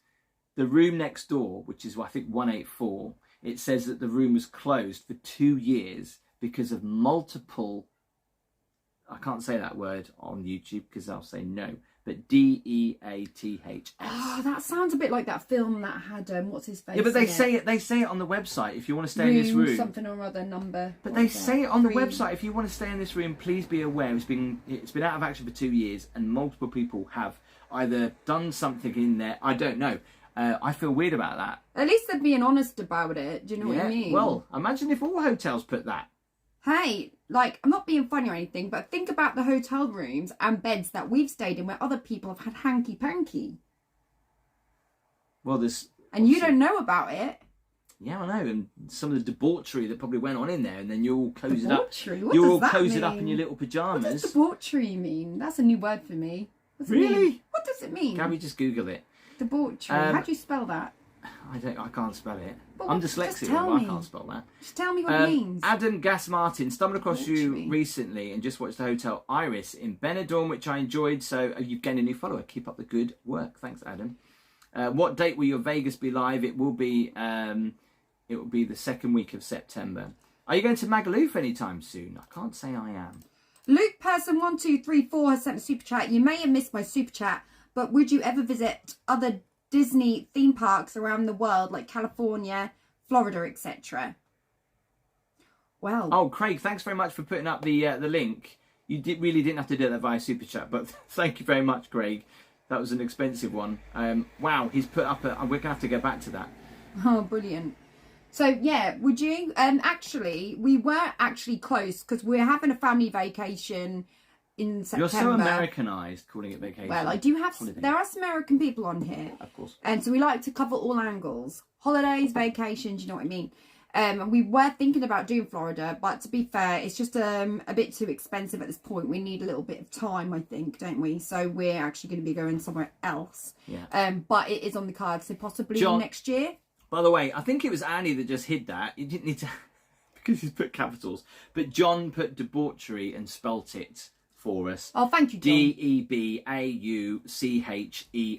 the room next door, which is I think 184, it says that the room was closed for 2 years because of multiple. I can't say that word on YouTube because I'll say no. But DEATHS. Oh, that sounds a bit like that film that had what's his face? Yeah, but they say it. They say it on the website. If you want to stay in this room, something or other number. But they say it on the website. If you want to stay in this room, please be aware it's been out of action for 2 years, and multiple people have either done something in there. I don't know. I feel weird about that. At least they're being honest about it. Do you know what I mean? Well, imagine if all hotels put that. Hey, like, I'm not being funny or anything, but think about the hotel rooms and beds that we've stayed in where other people have had hanky-panky. Well, there's... And you don't know about it. Yeah, I know. And some of the debauchery that probably went on in there, and then you're all cozied up. What you're all does that cozied mean? up in your little pyjamas. What does debauchery mean? That's a new word for me. Really? What does it mean? Gabby, just Google it. Debauchery. How do you spell that? I can't spell it. But I'm dyslexic, but I can't spell that. Just tell me what it means. Adam Gas Martin stumbled across you recently and just watched the Hotel Iris in Benidorm, which I enjoyed. So you've gained a new follower. Keep up the good work. Thanks, Adam. What date will your Vegas be live? It will be the second week of September. Are you going to Magaluf anytime soon? I can't say I am. Luke Person 1234 has sent a super chat. You may have missed my super chat, but would you ever visit other Disney theme parks around the world, like California, Florida, etc.? Well. Oh, Craig, thanks very much for putting up the link. You really didn't have to do that via super chat, but thank you very much, Craig. That was an expensive one. Wow, he's put up we're gonna have to go back to that. Oh, brilliant. So yeah, would you? Actually, we were actually close because we're having a family vacation in September. You're so Americanized calling it vacation. Well, I do have. There are some American people on here, of course, and so we like to cover all angles: holidays, vacations. You know what I mean? And we were thinking about doing Florida, but to be fair, it's just a bit too expensive at this point. We need a little bit of time, I think, don't we? So we're actually going to be going somewhere else. Yeah. But it is on the cards, so possibly next year. By the way, I think it was Annie that just hid that. You didn't need to, because he's put capitals. But John put debauchery and spelt it for us. Oh, thank you, John. Debauchery.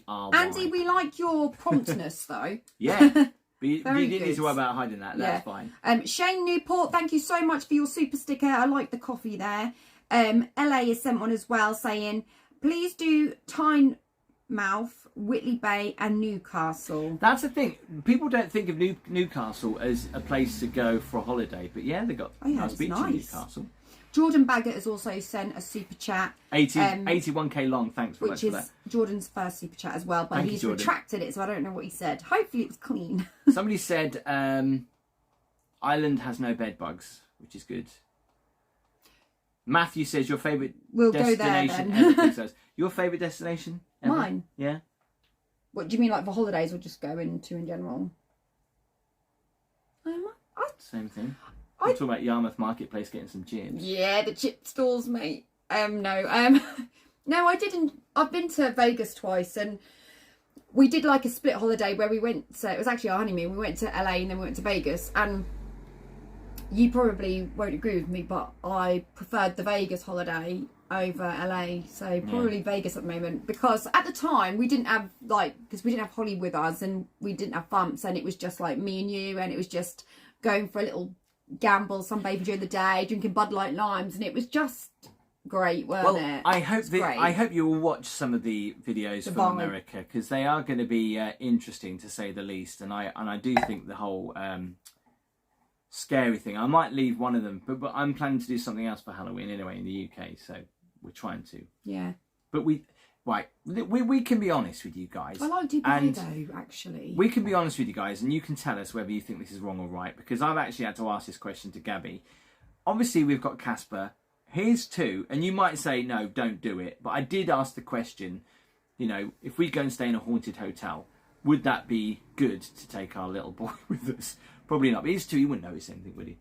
Andy, we like your promptness, though. Yeah. But you didn't need to worry about hiding that. That's fine. Shane Newport, thank you so much for your super sticker. I like the coffee there. LA has sent one as well saying, please do Tynemouth, Whitley Bay and Newcastle. That's the thing. People don't think of Newcastle as a place to go for a holiday. But yeah, they've got nice beach in Newcastle. Jordan Baggett has also sent a super chat. 81k long, thanks very much for that. Which is Jordan's first super chat as well, but he's retracted it, so I don't know what he said. Hopefully it was clean. Somebody said, Ireland has no bed bugs, which is good. Matthew says, your favourite destination ever. Your favourite destination ever? Mine? Yeah. What, do you mean like for holidays or just going to in general? Same thing. I'm talking about Yarmouth Marketplace getting some chips. Yeah, the chip stalls, mate. No, I didn't. I've been to Vegas twice, and we did like a split holiday where we went to, it was actually our honeymoon. We went to LA and then we went to Vegas, and you probably won't agree with me, but I preferred the Vegas holiday over LA, so probably Vegas at the moment, because at the time we didn't have Holly with us and we didn't have Thumps, and it was just like me and you, and it was just going for a little gamble, sunbathing during the day, drinking Bud Light limes, and it was just great, weren't it? I hope you will watch some of the videos from America, because they are going to be interesting to say the least, and I do think the whole scary thing, I might leave one of them, but I'm planning to do something else for Halloween anyway in the UK, so we're trying to. Yeah. But we can be honest with you guys. I like Dubai though, actually. We can be honest with you guys, and you can tell us whether you think this is wrong or right, because I've actually had to ask this question to Gaby. Obviously, we've got Casper. Here's 2, and you might say, no, don't do it. But I did ask the question, you know, if we go and stay in a haunted hotel, would that be good to take our little boy with us? Probably not. But he's 2, he wouldn't notice anything, would he?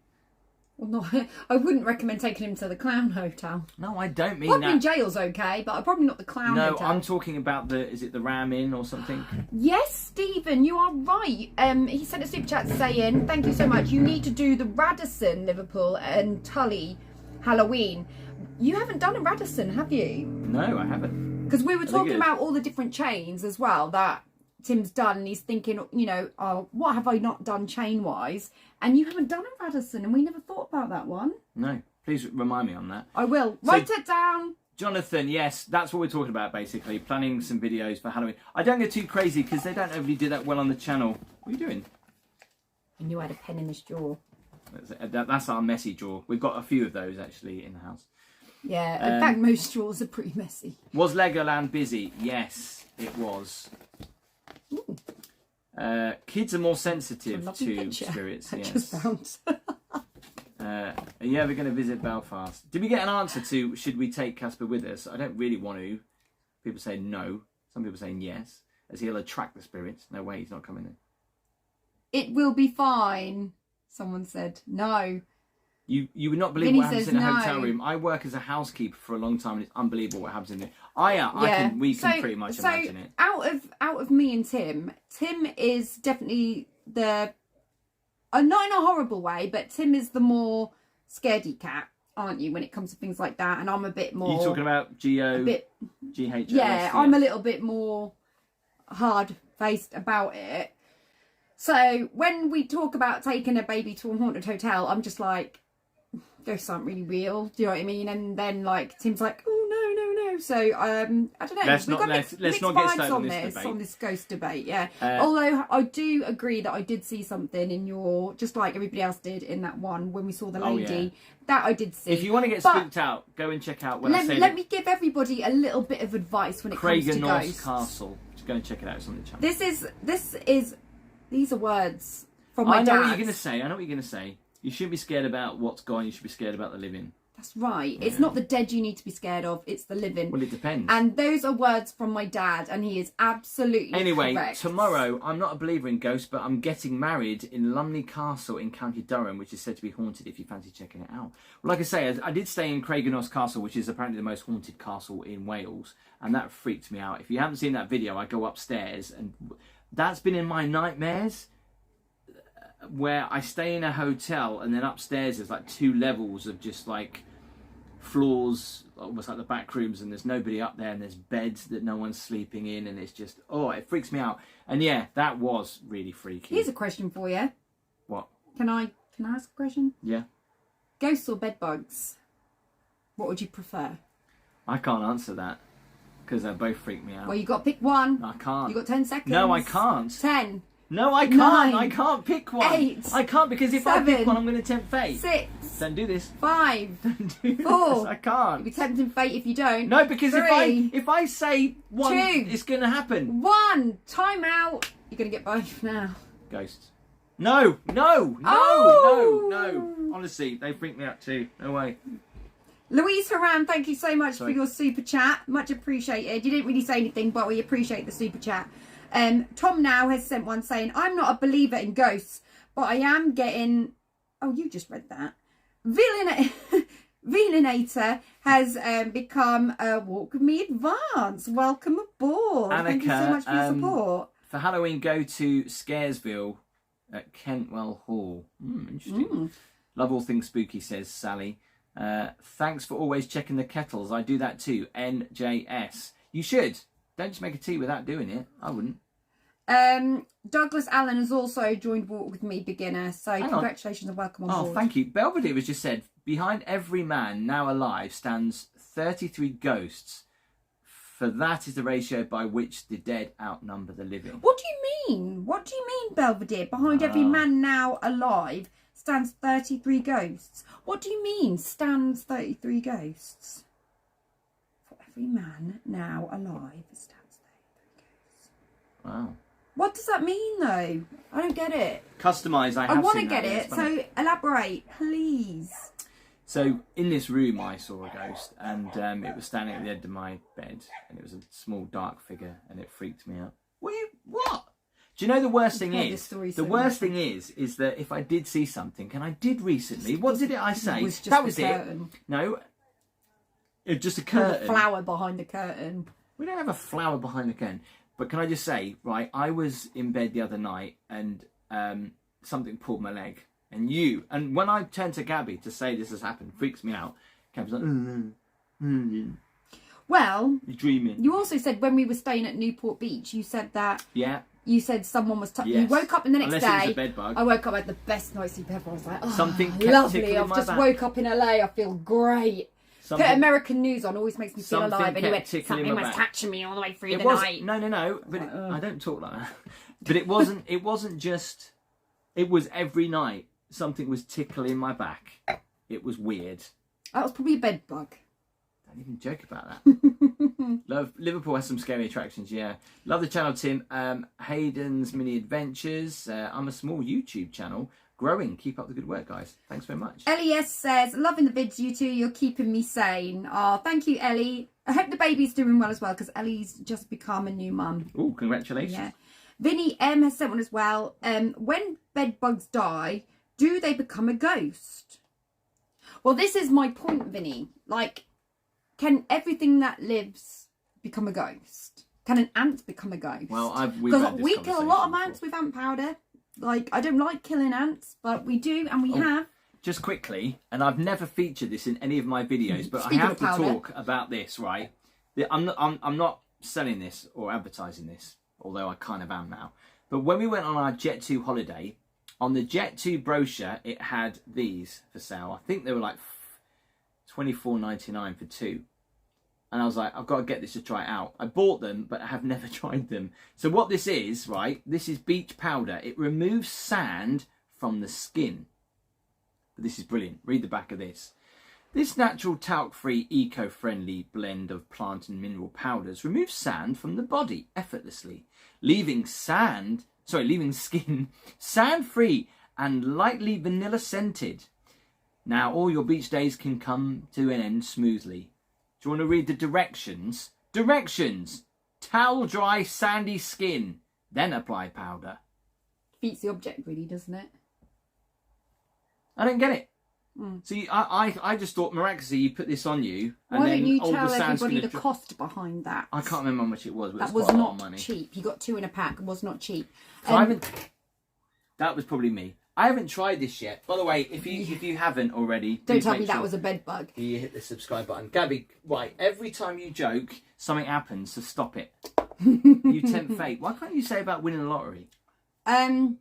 Well, no, I wouldn't recommend taking him to the clown hotel. No, I don't mean probably that. in jail's okay, but probably not the clown hotel. No, I'm talking about is it the Ram Inn or something? Yes, Stephen, you are right. He sent a super chat saying, thank you so much. You need to do the Radisson, Liverpool and Tully Halloween. You haven't done a Radisson, have you? No, I haven't. Because we were talking about all the different chains as well that Tim's done, and he's thinking, you know, oh, what have I not done chain-wise? And you haven't done a Radisson, and we never thought about that one. No, please remind me on that. I will. Write it down. Jonathan, yes, that's what we're talking about, basically. Planning some videos for Halloween. I don't go too crazy, because they don't really do that well on the channel. What are you doing? I knew I had a pen in this drawer. That's our messy drawer. We've got a few of those, actually, in the house. Yeah, in fact, most drawers are pretty messy. Was Legoland busy? Yes, it was. Kids are more sensitive to spirits. Yes. Just bounced. Are you ever going to visit Belfast? Did we get an answer to should we take Casper with us? I don't really want to. People say no. Some people saying yes, as he'll attract the spirits. No way, he's not coming in. It will be fine. Someone said no. You would not believe Vinny what happens in a no. hotel room. I work as a housekeeper for a long time, and it's unbelievable what happens in there. We can pretty much imagine it. Out of me and Tim is definitely the not in a horrible way, but Tim is the more scaredy cat, aren't you, when it comes to things like that? And I'm a bit more. You talking about GHOS? Yeah, I'm a little bit more hard faced about it. So when we talk about taking a baby to a haunted hotel, I'm just like, ghosts aren't really real. Do you know what I mean? And then like Tim's like, oh no. So I don't know. Let's not get started on this ghost debate. Yeah. Although I do agree that I did see something in your, just like everybody else did in that one when we saw the lady. That I did see. If you want to get spooked out, go and check out. Let me give everybody a little bit of advice when it comes to ghosts. Castle. Just go and check it out. It's on the channel. These are words from my dad. I know what you're going to say. You shouldn't be scared about what's gone. You should be scared about the living. That's right. Yeah. It's not the dead you need to be scared of. It's the living. Well, it depends. And those are words from my dad, and he is absolutely correct. Tomorrow, I'm not a believer in ghosts, but I'm getting married in Lumley Castle in County Durham, which is said to be haunted if you fancy checking it out. Well, like I say, I did stay in Craigienos Castle, which is apparently the most haunted castle in Wales, and that freaked me out. If you haven't seen that video, I go upstairs, and that's been in my nightmares, where I stay in a hotel and then upstairs there's like 2 levels of just like floors, almost like the back rooms, and there's nobody up there, and there's beds that no one's sleeping in, and it's just, it freaks me out. And yeah, that was really freaky. Here's a question for you. What? Can I ask a question? Yeah. Ghosts or bed bugs? What would you prefer? I can't answer that because they both freak me out. Well, you got to pick one. I can't. You got 10 seconds. No, I can't. 10. No, I can't. 9, I can't pick one. 8. I can't, because if 7, I pick one, I'm going to tempt fate. 6. Don't do this. 5. Don't do 4. this. I can't. You'll be tempting fate if you don't. No, because 3, if I say 1, 2, it's going to happen. 1. Time out. You're going to get both now. Ghosts. No. Honestly, they freak me out too. No way. Louise Haran, thank you so much for your super chat. Much appreciated. You didn't really say anything, but we appreciate the super chat. Tom now has sent one saying, I'm not a believer in ghosts, but I am getting... Oh, you just read that. Villainator has become a Walk With Me Advance. Welcome aboard. Annika, thank you so much for your support. For Halloween, go to Scaresville at Kentwell Hall. Interesting. Love all things spooky, says Sally. Thanks for always checking the kettles. I do that too. NJS. You should. Don't just make a tea without doing it. I wouldn't. Douglas Allen has also joined Walk With Me Beginner. So congratulations and welcome on board. Oh, thank you. Belvedere was just said, behind every man now alive stands 33 ghosts. For that is the ratio by which the dead outnumber the living. What do you mean? What do you mean, Belvedere? Behind every man now alive stands 33 ghosts. What do you mean, stands 33 ghosts? For every man now alive stands 33 ghosts. Wow. What does that mean, though? I don't get it. Customise, I want to get it, so elaborate, please. So, in this room, I saw a ghost, and it was standing at the end of my bed, and it was a small, dark figure, and it freaked me out. What? Do you know the worst thing is? The worst thing is that if I did see something, and I did recently, what did I say? That was it. No, it was just a curtain. A flower behind the curtain. We don't have a flower behind the curtain. But can I just say, right, I was in bed the other night, and something pulled my leg. And when I turned to Gaby to say this has happened, freaks me out. Gaby's like, Well, you're dreaming. You also said when we were staying at Newport Beach, you said that. Yeah. You said someone was touching. Yes. You woke up in the next day. Unless it was a bed bug. I woke up, I had the best night's sleep ever. I was like, oh, something kept lovely. I've my just back. woke up in LA. I feel great. Put American news on, always makes me feel alive. And you went, something was touching me all the way through the night. No. But I don't talk like that. But it wasn't just. It was every night. Something was tickling my back. It was weird. That was probably a bed bug. Don't even joke about that. Love Liverpool has some scary attractions. Yeah, love the channel, Tim. Hayden's Mini Adventures. I'm a small YouTube channel, growing. Keep up the good work, guys. Thanks very much. Les says, loving the vids, you two. You're keeping me sane. Oh, thank you, Ellie. I hope the baby's doing well as well, because Ellie's just become a new mum. Oh, congratulations. Yeah. Vinny M has sent one as well. When bed bugs die, do they become a ghost? Well, this is my point, Vinny. Like, can everything that lives become a ghost? Can an ant become a ghost? Well, because we kill a lot of ants with ant powder. Like, I don't like killing ants, but we do, and we have. Just quickly, and I've never featured this in any of my videos, but I have to talk about this, right? I'm not selling this or advertising this, although I kind of am now. But when we went on our Jet 2 holiday, on the Jet 2 brochure, it had these for sale. I think they were like $24.99 for two. And I was like, I've got to get this to try it out. I bought them, but I have never tried them. So what this is, right, this is beach powder. It removes sand from the skin. But this is brilliant. Read the back of this. This natural talc-free, eco-friendly blend of plant and mineral powders removes sand from the body effortlessly, leaving skin sand-free and lightly vanilla-scented. Now all your beach days can come to an end smoothly. Do you want to read the directions? Directions! Towel dry sandy skin, then apply powder. Beats the object really, doesn't it? I don't get it. See, I just thought miraculously you put this on you, and why then don't you all tell the sand's everybody the cost behind that? I can't remember how much it was, but that it was quite a lot not of money. cheap. You got 2 in a pack. It was not cheap. That was probably me. I haven't tried this yet. By the way, if you haven't already, don't tell me that was a bed bug. You hit the subscribe button, Gaby. Right, every time you joke, something happens. So stop it. You tempt fate. Why can't you say about winning the lottery? No.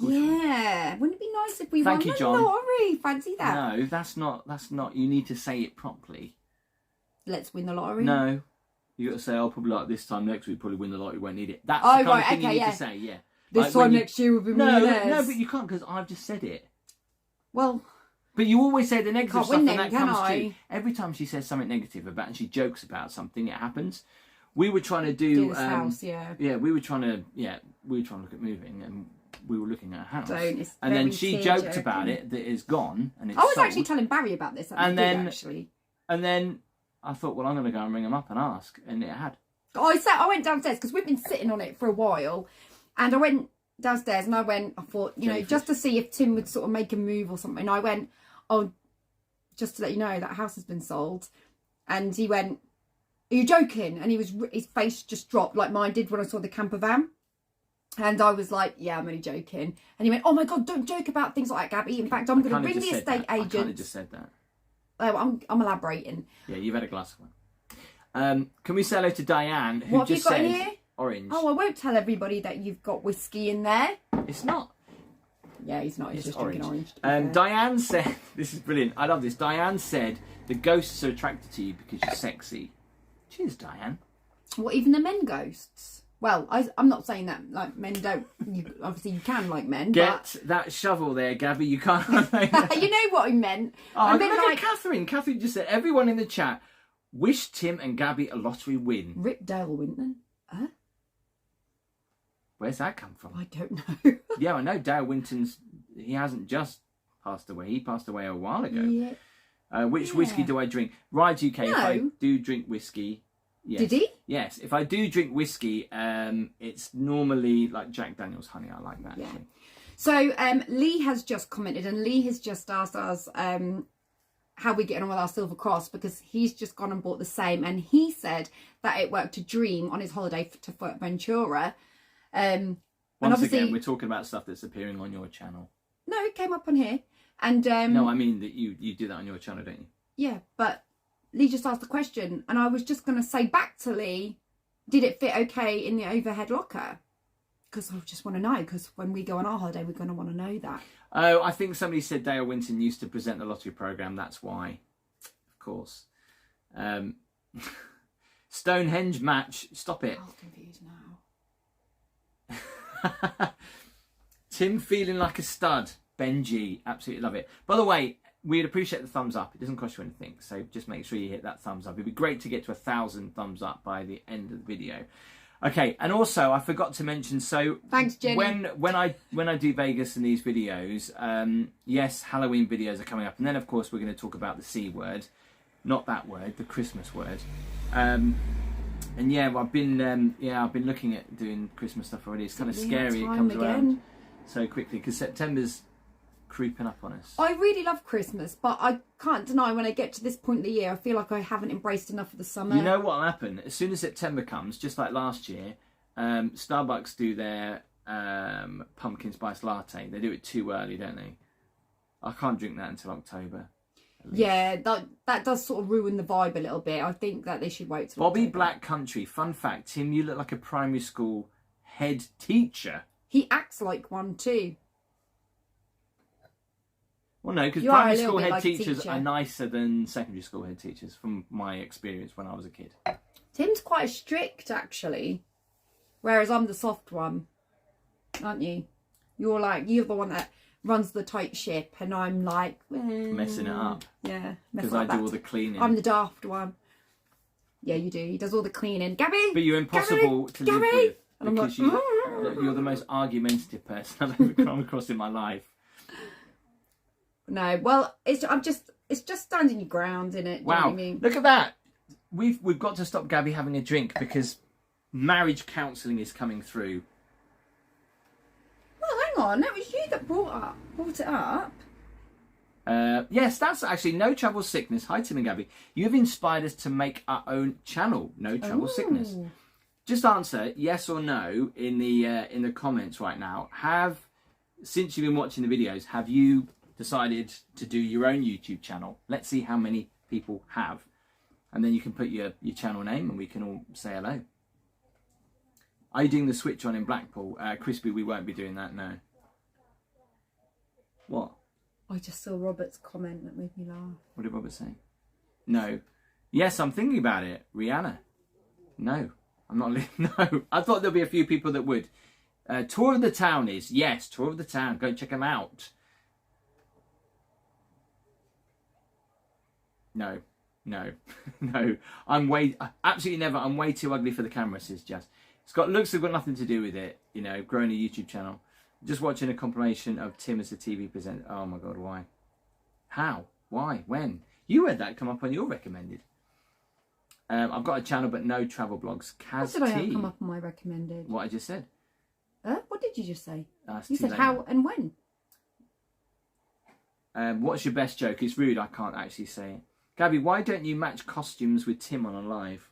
Yeah, wouldn't it be nice if we won the lottery? Fancy that? No, that's not. You need to say it properly. Let's win the lottery. No, you got to say, I'll probably like this time next week. Probably win the lottery. Won't need it. That's the kind of thing you need to say. Yeah. This time next year we'll be millionaires. No, but you can't because I've just said it. Well, but you always say the negative stuff, and that comes true. Every time she says something negative about, and she jokes about something, it happens. We were trying to do this house, yeah. Yeah, we were trying to look at moving, and we were looking at a house. And then she joked about it that it's gone, and it's I was sold. actually telling Barry about this. And then I thought, well, I'm going to go and ring him up and ask, and it had. I went downstairs because we've been sitting on it for a while, and I went downstairs and I thought, just to see if Tim would sort of make a move or something. I went, oh, just to let you know that house has been sold. And he went, are you joking? And his face just dropped like mine did when I saw the camper van. And I was like, yeah, I'm only joking. And he went, oh my God, don't joke about things like that, Gabby. In fact, I'm going to ring the estate agent. I kind of just said that. Oh, I'm elaborating. Yeah, you've had a glass of wine. Can we say hello to Diane, who just said in here? Orange. Oh, I won't tell everybody that you've got whiskey in there. It's not. Yeah, he's not. He's just orange. Drinking orange. Diane said, this is brilliant. I love this. Diane said, the ghosts are attracted to you because you're sexy. Cheers, Diane. What, even the men ghosts? Well, I'm not saying that like men don't. Obviously, you can like men. Get that shovel there, Gabby. You can't. You know what I meant. Oh, I meant like Catherine. Catherine just said, everyone in the chat, wish Tim and Gabby a lottery win. Rip Dale Winton. Huh? Where's that come from? I don't know. Yeah, I know Dale Winton's. He hasn't just passed away. He passed away a while ago. Yeah. Which whiskey do I drink? Ride UK. No. If I do drink whiskey. Yes. Did he? Yes. If I do drink whiskey, it's normally like Jack Daniel's honey. I like that. Yeah. So Lee has just commented, and Lee has just asked us how we're getting on with our Silver Cross, because he's just gone and bought the same, and he said that it worked a dream on his holiday to Fuerteventura. Once again, we're talking about stuff that's appearing on your channel. No, it came up on here, and no, I mean that you do that on your channel, don't you? Yeah, but Lee just asked the question, and I was just going to say back to Lee, did it fit okay in the overhead locker? Because I just want to know, because when we go on our holiday, we're going to want to know that. Oh, I think somebody said Dale Winton used to present the lottery programme, that's why. Of course. Stonehenge match, stop it. I'm confused now. Tim feeling like a stud. Benji, absolutely love it. By the way, we'd appreciate the thumbs up. It doesn't cost you anything, so just make sure you hit that thumbs up. It'd be great to get to 1,000 thumbs up by the end of the video. Okay, and also I forgot to mention. So thanks, Jenny. When I do Vegas in these videos, yes, Halloween videos are coming up, and then of course we're going to talk about the C word, not that word, the Christmas word. And yeah, I've been looking at doing Christmas stuff already. It's kind of scary. It comes around so quickly because September's creeping up on us. I really love Christmas, but I can't deny when I get to this point of the year, I feel like I haven't embraced enough of the summer. You know what'll happen? As soon as September comes, just like last year, Starbucks do their pumpkin spice latte. They do it too early, don't they? I can't drink that until October. Yeah, that does sort of ruin the vibe a little bit. I think that they should wait till Bobby October. Black Country. Fun fact, Tim, you look like a primary school head teacher. He acts like one too. Well, no, because primary school head teachers are nicer than secondary school head teachers, from my experience when I was a kid. Tim's quite strict, actually, whereas I'm the soft one, aren't you? You're the one that runs the tight ship, and I'm like messing it up. Yeah, because I do all the cleaning. I'm the daft one. Yeah, you do. He does all the cleaning. Gabby, but you're impossible to live with because you're the most argumentative person I've ever come across in my life. No, well, it's just standing your ground, isn't it? Wow, you know what I mean? Look at that. We've got to stop Gabby having a drink because marriage counselling is coming through. Well, hang on, that was you that brought it up. Yes, that's actually No Travel Sickness. Hi, Tim and Gabby. You have inspired us to make our own channel, No Travel Sickness. Just answer yes or no in the comments right now. Since you've been watching the videos, have you decided to do your own YouTube channel? Let's see how many people have, and then you can put your channel name and we can all say hello. Are you doing the switch on in Blackpool? Crispy, we won't be doing that, no. What? I just saw Robert's comment that made me laugh. What did Robert say? No. Yes, I'm thinking about it. Rihanna. No. I'm not. No. I thought there'd be a few people that would. Tour of the Town is. Yes, Tour of the Town. Go check them out. No. No. No. Absolutely never. I'm way too ugly for the camera, says Jazz. Looks have got nothing to do with it. You know, growing a YouTube channel. Just watching a compilation of Tim as a TV presenter. Oh my God, why? How? Why? When? You had that come up on your recommended. I've got a channel, but no travel blogs. What did I have come up on my recommended? What I just said. What did you just say? You said how and when. What's your best joke? It's rude, I can't actually say it. Gabby, why don't you match costumes with Tim on a live?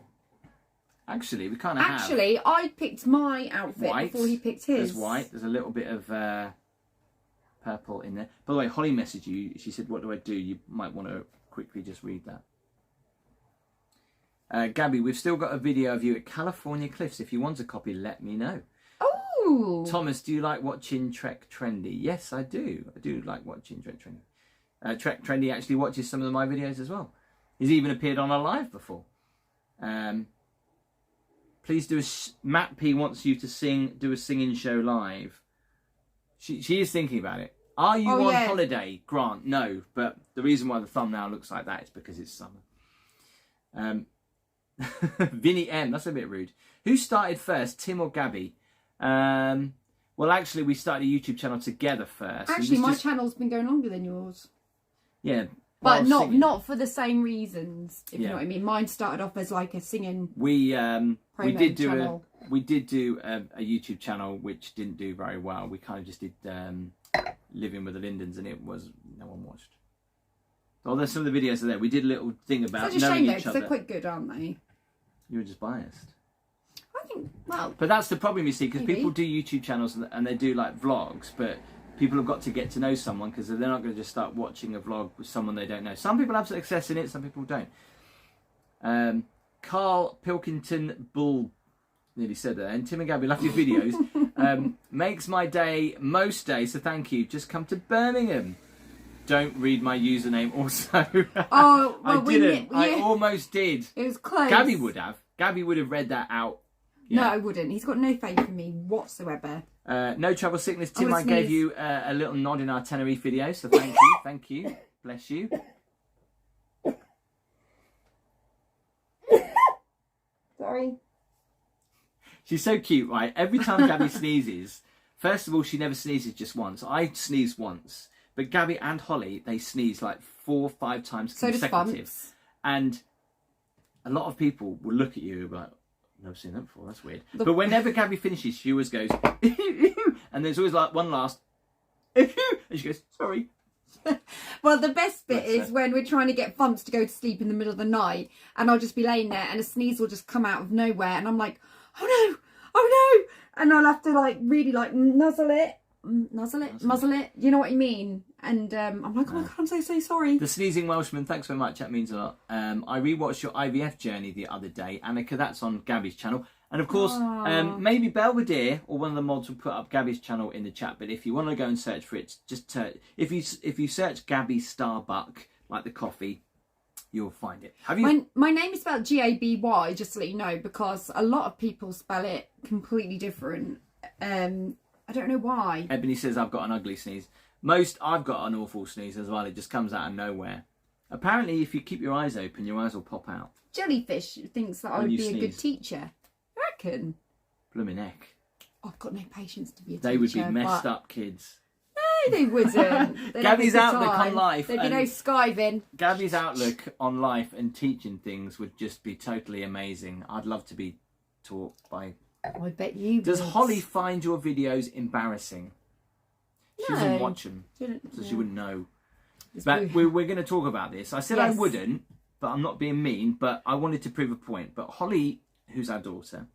Actually, we kind of have. Actually, I picked my outfit White. before he picked his. There's white. There's a little bit of purple in there. By the way, Holly messaged you. She said, "What do I do?" You might want to quickly just read that. Gaby, we've still got a video of you at California Cliffs. If you want a copy, let me know. Oh. Thomas, do you like watching Trek Trendy? Yes, I do. I do like watching Trek Trendy. Trek Trendy actually watches some of my videos as well. He's even appeared on a live before. Please do Matt P wants you to do a singing show live. She is thinking about it. Are you on holiday, Grant? No, but the reason why the thumbnail looks like that is because it's summer. Vinny M, that's a bit rude. Who started first, Tim or Gaby? Well, actually, we started a YouTube channel together first. Actually, my channel's been going longer than yours. Yeah. But not for the same reasons, if you know what I mean. Mine started off as like a singing we did do channel. a YouTube channel which didn't do very well. We kind of just did Living with the Lindens, and no one watched. Although some of the videos are there. We did a little thing about it's such a knowing shame, though, each because other. they're quite good, aren't they? You were just biased. I think, well... But that's the problem, you see, because maybe. people do YouTube channels and they do like vlogs, but people have got to get to know someone, because they're not going to just start watching a vlog with someone they don't know. Some people have success in it, some people don't. Carl Pilkington Bull nearly said that, and Tim and Gaby love your videos. Makes my day most days, so thank you. Just come to Birmingham. Don't read my username also. Oh, well, I didn't. I almost did. It was close. Gaby would have. Gaby would have read that out. Yeah. No, I wouldn't. He's got no faith in me whatsoever. No travel sickness. Tim, I gave you a little nod in our Tenerife video, so thank you. Thank you. Bless you. Sorry. She's so cute, right? Every time Gaby sneezes, first of all, she never sneezes just once. I sneeze once. But Gaby and Holly, they sneeze like 4 or 5 times consecutive. And a lot of people will look at you and be like, I've never seen that before, that's weird. But whenever Gaby finishes, she always goes, and there's always like one last, and she goes, sorry. Well, the best bit is when we're trying to get Fumps to go to sleep in the middle of the night, and I'll just be laying there and a sneeze will just come out of nowhere, and I'm like, oh no, and I'll have to like really like muzzle it, you know what I mean? And I'm like, oh my god, I'm so sorry. The Sneezing Welshman, thanks very much, that means a lot. I rewatched your IVF journey the other day, Annika, that's on Gaby's channel. And of course, maybe Belvedere or one of the mods will put up Gaby's channel in the chat, but if you want to go and search for it, just if you search Gaby Starbuck, like the coffee, you'll find it. Have you? My name is spelled Gaby, just to let you know, because a lot of people spell it completely different. I don't know why. Ebony says I've got an ugly sneeze. I've got an awful sneeze as well. It just comes out of nowhere. Apparently, if you keep your eyes open, your eyes will pop out. Jellyfish thinks that I would be a good teacher. I reckon. Blooming heck. I've got no patience to be a teacher. They would be messed up kids. No, they wouldn't. Gaby's outlook on life. There'd be no skiving. Gaby's outlook on life and teaching things would just be totally amazing. I'd love to be taught by... I bet you Does would. Holly find your videos embarrassing? She doesn't watch them, so she wouldn't know. But we're going to talk about this. I said I wouldn't, but I'm not being mean, but I wanted to prove a point. But Holly, who's our daughter,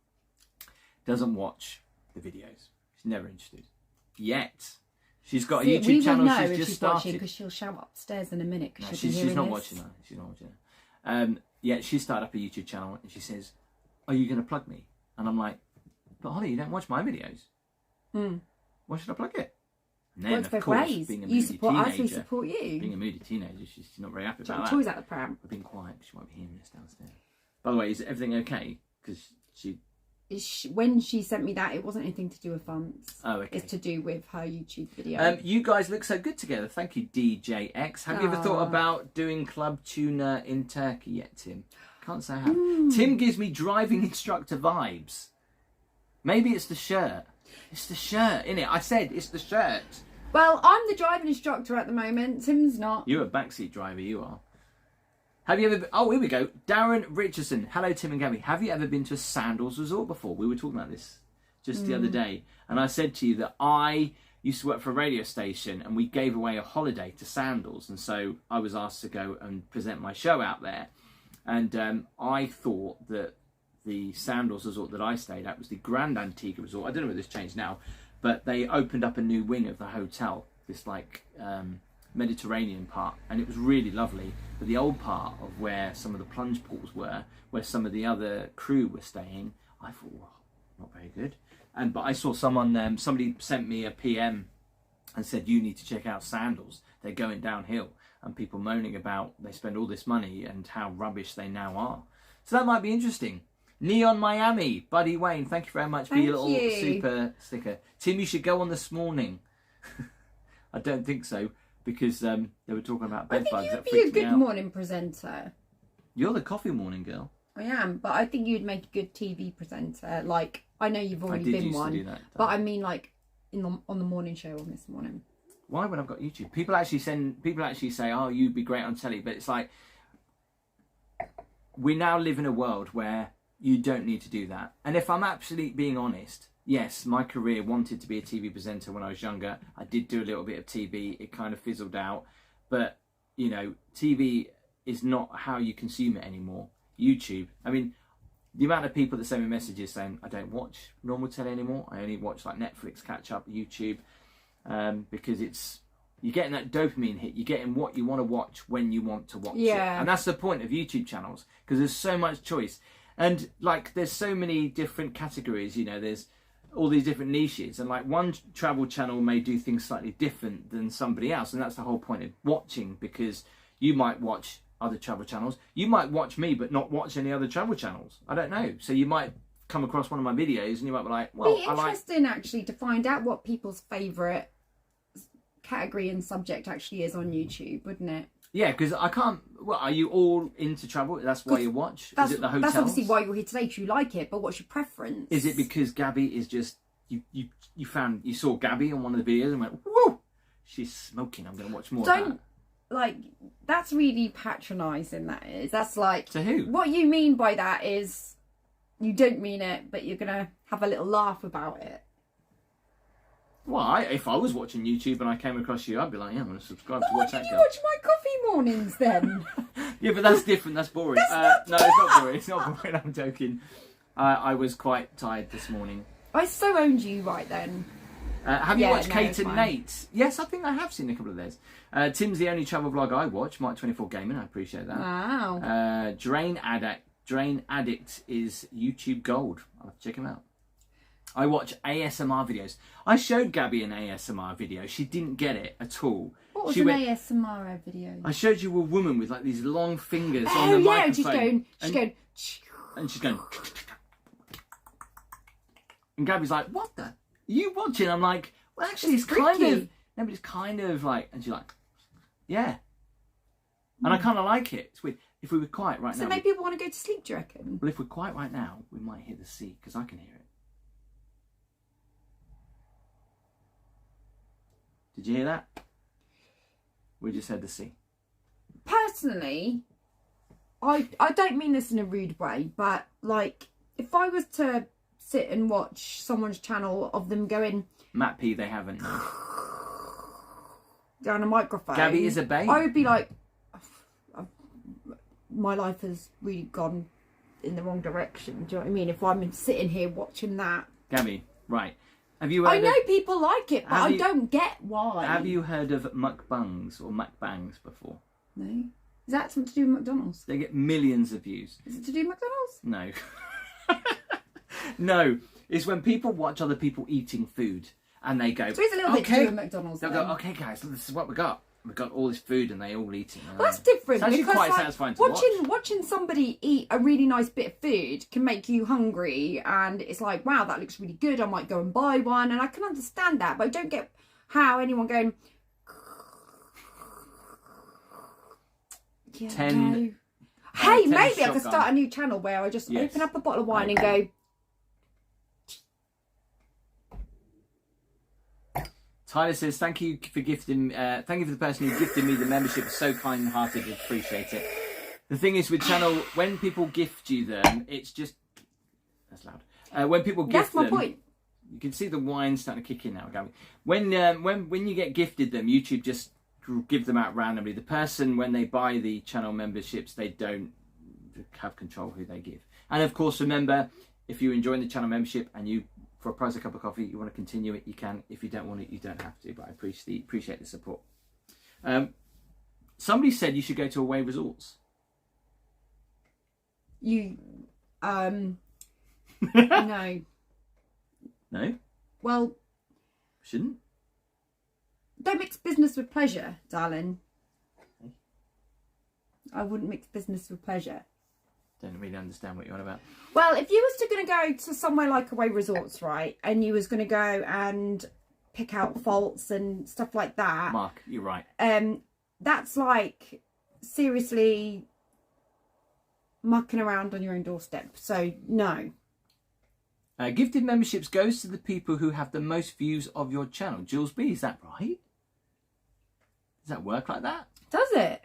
doesn't watch the videos. She's never interested. Yet. She's got a YouTube channel she's just started. Because she'll shout upstairs in a minute. No, she's not watching that. She's not watching it. Yet she started up a YouTube channel and she says, are you going to plug me? And I'm like, but Holly, you don't watch my videos. Why should I plug it? And then, of course, being a moody teenager, we support you. Being a moody teenager, she's not very happy about that. Toys out the pram. I've been quiet because she might be hearing this downstairs. By the way, is everything okay? Because when she sent me that, it wasn't anything to do with funds. Oh, okay. It's to do with her YouTube video. You guys look so good together. Thank you, DJX. Have you ever thought about doing club tuna in Turkey yet, Tim? Can't say I have. Tim gives me driving instructor vibes. Maybe it's the shirt. It's the shirt, innit? I said it's the shirt. Well, I'm the driving instructor at the moment. Tim's not. You're a backseat driver, you are. Have you ever been... Oh, here we go. Darren Richardson. Hello, Tim and Gaby. Have you ever been to a sandals resort before? We were talking about this just the other day. And I said to you that I used to work for a radio station and we gave away a holiday to Sandals. And so I was asked to go and present my show out there. And I thought that the Sandals resort that I stayed at was the Grand Antigua Resort. I don't know whether it's changed now, but they opened up a new wing of the hotel, this like Mediterranean part, and it was really lovely. But the old part of where some of the plunge pools were, where some of the other crew were staying, I thought, well, not very good. But I saw somebody sent me a PM and said, you need to check out Sandals. They're going downhill. And people moaning about they spend all this money and how rubbish they now are. So that might be interesting. Neon Miami, Buddy Wayne, thank you very much for your little super sticker. Tim, you should go on this morning. I don't think so, because they were talking about bed bugs. I think you'd be a good morning presenter. You're the coffee morning girl. I am, but I think you'd make a good TV presenter. Like, I know you've already been one, to do that, but I mean, like on the morning show on This Morning. Why, when I've got YouTube? People actually say, oh, you'd be great on telly, but it's like, we now live in a world where you don't need to do that. And if I'm absolutely being honest, yes, my career wanted to be a TV presenter when I was younger. I did do a little bit of TV. It kind of fizzled out. But, you know, TV is not how you consume it anymore. YouTube. I mean, the amount of people that send me messages saying, I don't watch normal telly anymore. I only watch like Netflix, catch up, YouTube. Because you're getting that dopamine hit. You're getting what you want to watch when you want to watch it. And that's the point of YouTube channels, because there's so much choice. And like, there's so many different categories, you know, there's all these different niches. And like, one travel channel may do things slightly different than somebody else. And that's the whole point of watching, because you might watch other travel channels. You might watch me, but not watch any other travel channels. I don't know. So you might come across one of my videos and you might be like, well, it'd be interesting actually to find out what people's favourite category and subject actually is on YouTube, wouldn't it? Yeah, because I can't. Well, are you all into travel? That's why you watch. Is it the hotels? That's obviously why you're here today. Do you like it? But what's your preference? Is it because Gaby is just you saw Gaby on one of the videos and went, whoa, she's smoking. I'm going to watch more. Don't like. That's really patronising. That is. That's like. To who? What you mean by that is, you don't mean it, but you're gonna have a little laugh about it. Well, if I was watching YouTube and I came across you, I'd be like, yeah, I'm going to subscribe to watch that. Why did you watch my coffee mornings then? Yeah, but that's different. That's boring. No, it's not boring. It's not boring. I'm joking. I was quite tired this morning. I so owned you right then. Have you watched Kate and Nate? Yes, I think I have seen a couple of theirs. Tim's the only travel vlog I watch. Mark 24 Gaming. I appreciate that. Wow. Drain Addict is YouTube Gold. I'll have to check him out. I watch ASMR videos. I showed Gaby an ASMR video. She didn't get it at all. What was ASMR video? I showed you a woman with like these long fingers on the microphone. And she's going. And Gaby's like, what the? Are you watching? I'm like, well, actually, it's kind of. No, but it's kind of like. And she's like, yeah. And I kind of like it. It's weird. If we were quiet right now. So maybe people want to go to sleep, do you reckon? Well, if we're quiet right now, we might hear the sea, because I can hear it. Did you hear that? We just heard the sea. Personally, I don't mean this in a rude way, but like, if I was to sit and watch someone's channel of them going... Matt P, they haven't. Down a microphone. Gaby is a babe. I would be like, my life has really gone in the wrong direction. Do you know what I mean? If I'm sitting here watching that. Gaby, right. Have you heard I know people like it, but I don't get why. Have you heard of mukbangs or mukbangs before? No. Is that something to do with McDonald's? They get millions of views. Is it to do with McDonald's? No. No. It's when people watch other people eating food and they go... So it's a little bit to do with McDonald's. They'll go, okay guys, this is what we got. We've got all this food and they all eating. Well, that's different. It's actually quite satisfying to watch. Watching somebody eat a really nice bit of food can make you hungry, and it's like, wow, that looks really good. I might go and buy one, and I can understand that, but I don't get how anyone going. Yeah, 10. No. Hey, maybe I could start a new channel where I just open up a bottle of wine and go. Tyler says, thank you for gifting, thank you for the person who gifted me the membership. So kind-hearted, appreciate it. The thing is with channel, when people gift you them, it's just, that's loud. When people gift them. That's my point. You can see the wine starting to kick in now, Gaby. When you get gifted them, YouTube just give them out randomly. The person, when they buy the channel memberships, they don't have control who they give. And of course, remember, if you're enjoying the channel membership and you, for a price of a cup of coffee, you want to continue it, you can. If you don't want it, you don't have to. But I appreciate the support. Somebody said you should go to away resorts. No. No? Well, shouldn't? Don't mix business with pleasure, darling. I wouldn't mix business with pleasure. Don't really understand what you're on about. Well, if you was going to go to somewhere like away resorts, right, and you was going to go and pick out faults and stuff like that. Mark, you're right. That's like seriously mucking around on your own doorstep. So no. Gifted memberships goes to the people who have the most views of your channel. Jules B, is that right? Does that work like that? Does it?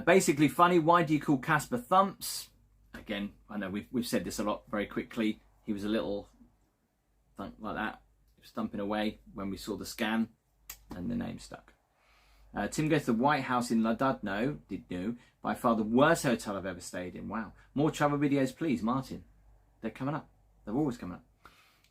Basically funny. Why do you call Casper Thumps? Again, I know we've said this a lot very quickly. He was a little thunk like that. He was thumping away when we saw the scan and the name stuck. Tim goes to the White House in Ladudno. Did know. By far the worst hotel I've ever stayed in. Wow. More travel videos, please, Martin. They're coming up. They're always coming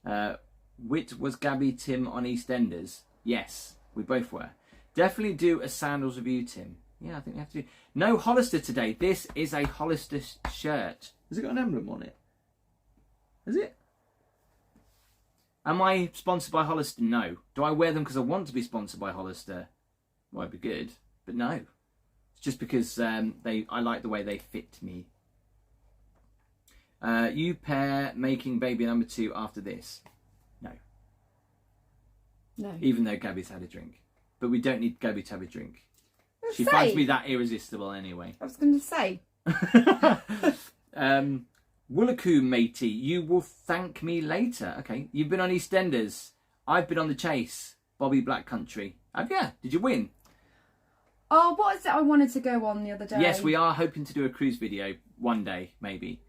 up. Wit was Gaby Tim on EastEnders? Yes, we both were. Definitely do a sandals review, Tim. Yeah, I think we have to do. No Hollister today. This is a Hollister shirt. Has it got an emblem on it? Has it? Am I sponsored by Hollister? No. Do I wear them because I want to be sponsored by Hollister? Well, it'd be good, but no. It's just because I like the way they fit me. You pair making baby number 2 after this? No. No. Even though Gaby's had a drink. But we don't need Gaby to have a drink. She finds me that irresistible anyway. I was going to say. Woolaku matey, you will thank me later. Okay, you've been on EastEnders. I've been on The Chase. Bobby Black Country. Have you? Did you win? Oh, what is it I wanted to go on the other day? Yes, we are hoping to do a cruise video one day, maybe.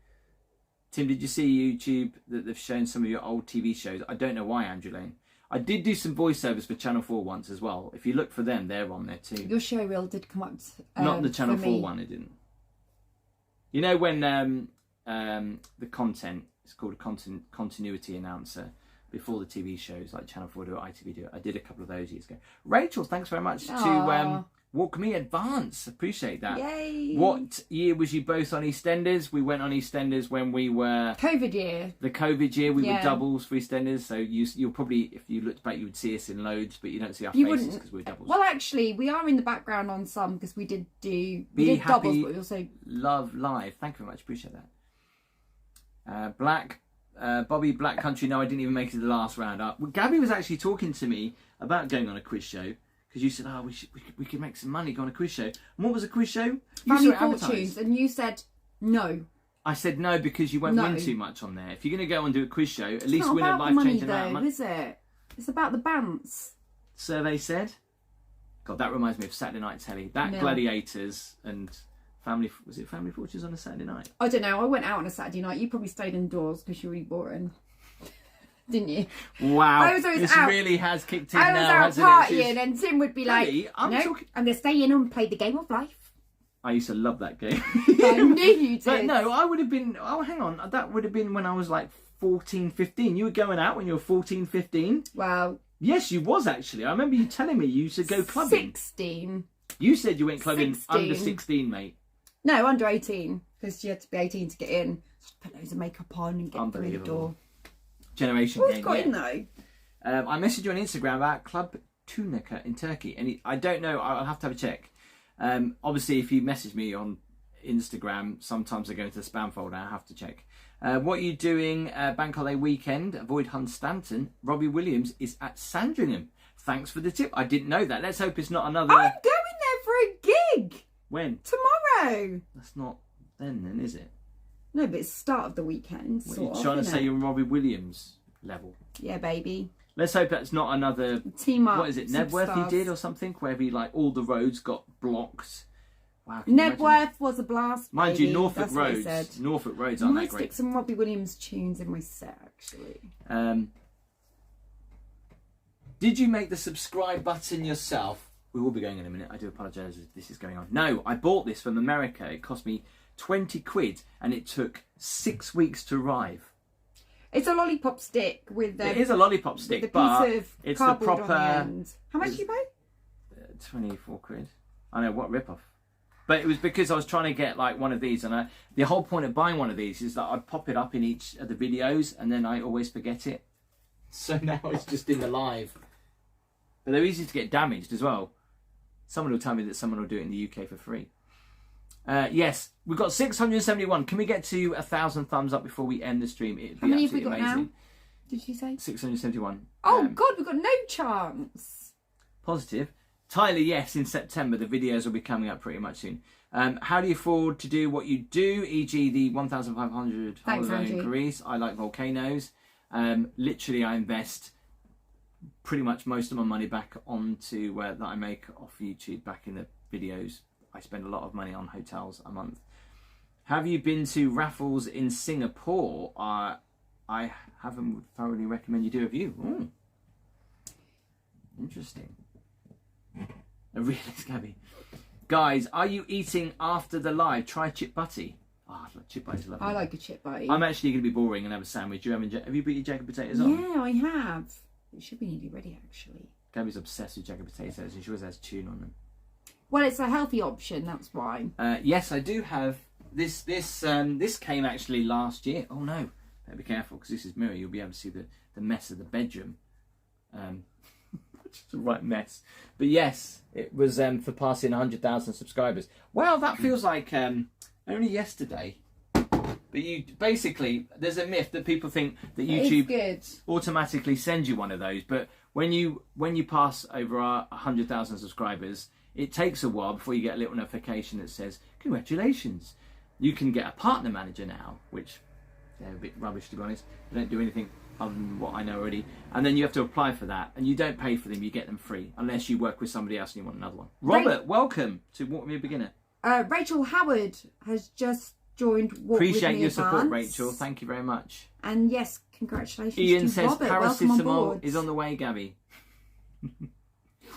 Tim, did you see YouTube that they've shown some of your old TV shows? I don't know why, Andrew Lane. I did do some voiceovers for Channel 4 once as well. If you look for them, they're on there too. Your show reel did come up. Not the Channel 4 one, it didn't. You know when the content, it's called a continuity announcer before the TV shows like Channel 4 do, ITV do. I did a couple of those years ago. Rachel, thanks very much to Walk Me Advance. Appreciate that. Yay. What year was you both on EastEnders? We went on EastEnders when we were... COVID year. The COVID year. We were doubles for EastEnders. So you'll probably, if you looked back, you would see us in loads, but you don't see our faces because we're doubles. Well, actually, we are in the background on some because we did do... We did doubles, but we also... Love Live. Thank you very much. Appreciate that. Bobby Black Country. No, I didn't even make it to the last round up. Well, Gaby was actually talking to me about going on a quiz show. Because you said, oh, we could make some money, go on a quiz show. And what was a quiz show? Family Fortunes, and you said no. I said no because you won't win too much on there. If you're going to go and do a quiz show, at least win a life-changing amount of money. Is it? It's about the bounce. Survey said. God, that reminds me of Saturday Night Telly. That Gladiators and Family... Was it Family Fortunes on a Saturday night? I don't know. I went out on a Saturday night. You probably stayed indoors because you're really boring. Didn't you? Wow, this really has kicked in now. I was out partying and Tim would be like, hey, I'm going to stay in and play the game of life. I used to love that game. I knew you did. But no, I would have been, oh, hang on. That would have been when I was like 14, 15. You were going out when you were 14, 15? Well. Yes, you was actually. I remember you telling me you used to go clubbing. 16. You said you went clubbing under 16, mate. No, under 18. Because you had to be 18 to get in. Just put loads of makeup on and get through the door. Generation game. Got in though. I messaged you on Instagram about Club Tunica in Turkey, and I don't know. I'll have to have a check. Obviously, if you message me on Instagram, sometimes I go into the spam folder. I have to check. What are you doing bank holiday weekend? Avoid Hunstanton. Robbie Williams is at Sandringham. Thanks for the tip. I didn't know that. Let's hope it's not another. I'm going there for a gig. When? Tomorrow. That's not then, is it? No, but it's the start of the weekend. What, you're trying to say you're Robbie Williams level? Yeah, baby. Let's hope that's not another team up. What is it, Nebworth he did or something? Where he all the roads got blocked. Wow. Nebworth was a blast. Mind you, Norfolk roads aren't that great. Stick some Robbie Williams tunes in my set actually. Did you make the subscribe button yourself? We will be going in a minute. I do apologise if this is going on. No, I bought this from America. It cost me 20 quid, and it took 6 weeks to arrive. It's a lollipop stick with it is a lollipop stick, with but piece of it's the cardboard proper. on the end. How much did you pay? 24 quid. I know, what rip-off. But it was because I was trying to get like one of these, and the whole point of buying one of these is that I'd pop it up in each of the videos, and then I always forget it. So now it's just in the live. But they're easy to get damaged as well. Someone will tell me that someone will do it in the UK for free. Yes, we've got 671. Can we get to 1,000 thumbs up before we end the stream? It'd be How many have we got amazing. now? Did you say? 671. Oh, God, we've got no chance. Positive. Tyler, yes, in September. The videos will be coming up pretty much soon. How do you afford to do what you do, e.g. the 1,500 holiday in Greece? I like volcanoes. Literally, I invest pretty much most of my money back onto that I make off YouTube back in the videos. I spend a lot of money on hotels a month. Have you been to raffles in Singapore? I haven't. Would thoroughly recommend you do a view. Ooh. Interesting. A realist, Gaby. Guys, are you eating after the live? Try chip butty. Oh, chip butty's lovely. I like a chip butty. I'm actually going to be boring and have a sandwich. Have you put your jacket potatoes on? Yeah, I have. It should be nearly ready, actually. Gaby's obsessed with jacket potatoes, and she always has tune on them. Well, it's a healthy option, that's why. Yes, I do have this. This came actually last year. Oh no, better be careful because this is mirror. You'll be able to see the mess of the bedroom. Which is a right mess. But yes, it was for passing 100,000 subscribers. Well, that feels like only yesterday. But basically, there's a myth that people think that YouTube automatically sends you one of those. But when you pass over 100,000 subscribers, it takes a while before you get a little notification that says, congratulations. You can get a partner manager now, which they're a bit rubbish, to be honest. They don't do anything other than what I know already. And then you have to apply for that. And you don't pay for them, you get them free. Unless you work with somebody else and you want another one. Robert, welcome to Walk Me a Beginner. Rachel Howard has just joined Walk Appreciate With Me your support, Advance. Rachel. Thank you very much. And yes, congratulations Ian to says Robert. Welcome on paracetamol board. is on the way, Gaby.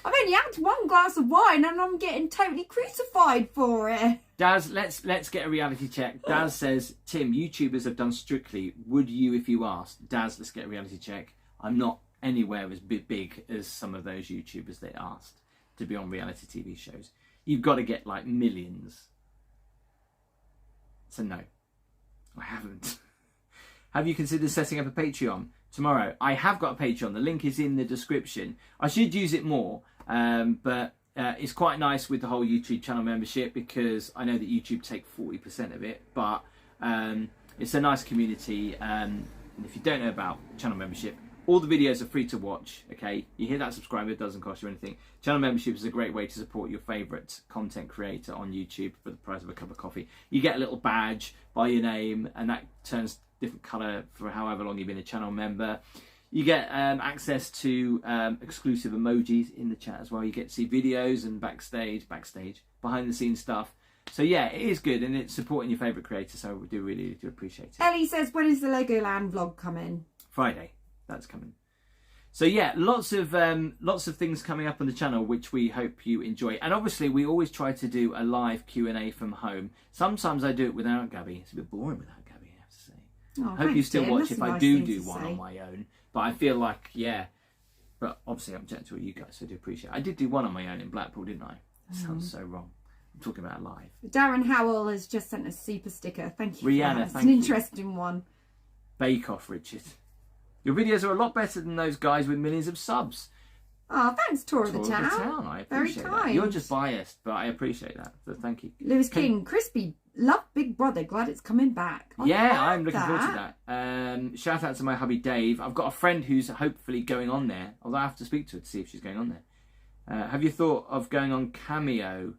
I've only had one glass of wine and I'm getting totally crucified for it. Daz, let's get a reality check. Daz says, Tim, YouTubers have done Strictly. Would you if you asked? Daz, let's get a reality check. I'm not anywhere as big as some of those YouTubers that asked to be on reality TV shows. You've got to get like millions. So no, I haven't. Have you considered setting up a Patreon? Tomorrow. I have got a Patreon. The link is in the description. I should use it more, but it's quite nice with the whole YouTube channel membership because I know that YouTube take 40% of it, but it's a nice community. And if you don't know about channel membership, all the videos are free to watch. Okay, you hear that? Subscribe. It doesn't cost you anything. Channel membership is a great way to support your favourite content creator on YouTube for the price of a cup of coffee. You get a little badge by your name, and that turns different colour for however long you've been a channel member. You get access to exclusive emojis in the chat as well. You get to see videos and backstage, behind the scenes stuff. So yeah, it is good, and it's supporting your favourite creators. So we do really do appreciate it. Ellie says, when is the Legoland vlog coming? Friday, that's coming. So yeah, lots of things coming up on the channel, which we hope you enjoy. And obviously, we always try to do a live Q&A from home. Sometimes I do it without Gaby. It's a bit boring without Gaby, I have to say. Oh, I hope you still watch if I do one say. on my own. But I feel like, yeah. But obviously, I'm chatting to you guys, so I do appreciate it. I did do one on my own in Blackpool, didn't I? That sounds so wrong. I'm talking about live. Darren Howell has just sent a super sticker. Thank you. Rihanna, it's an interesting one. Bake Off, Richard. Your videos are a lot better than those guys with millions of subs. Oh, thanks, Tour of the Town. I appreciate that. You're just biased, but I appreciate that. So thank you. Lewis King, Crispy, love Big Brother. Glad it's coming back. I'm looking forward to that. Shout out to my hubby Dave. I've got a friend who's hopefully going on there. Although I have to speak to her to see if she's going on there. Have you thought of going on Cameo?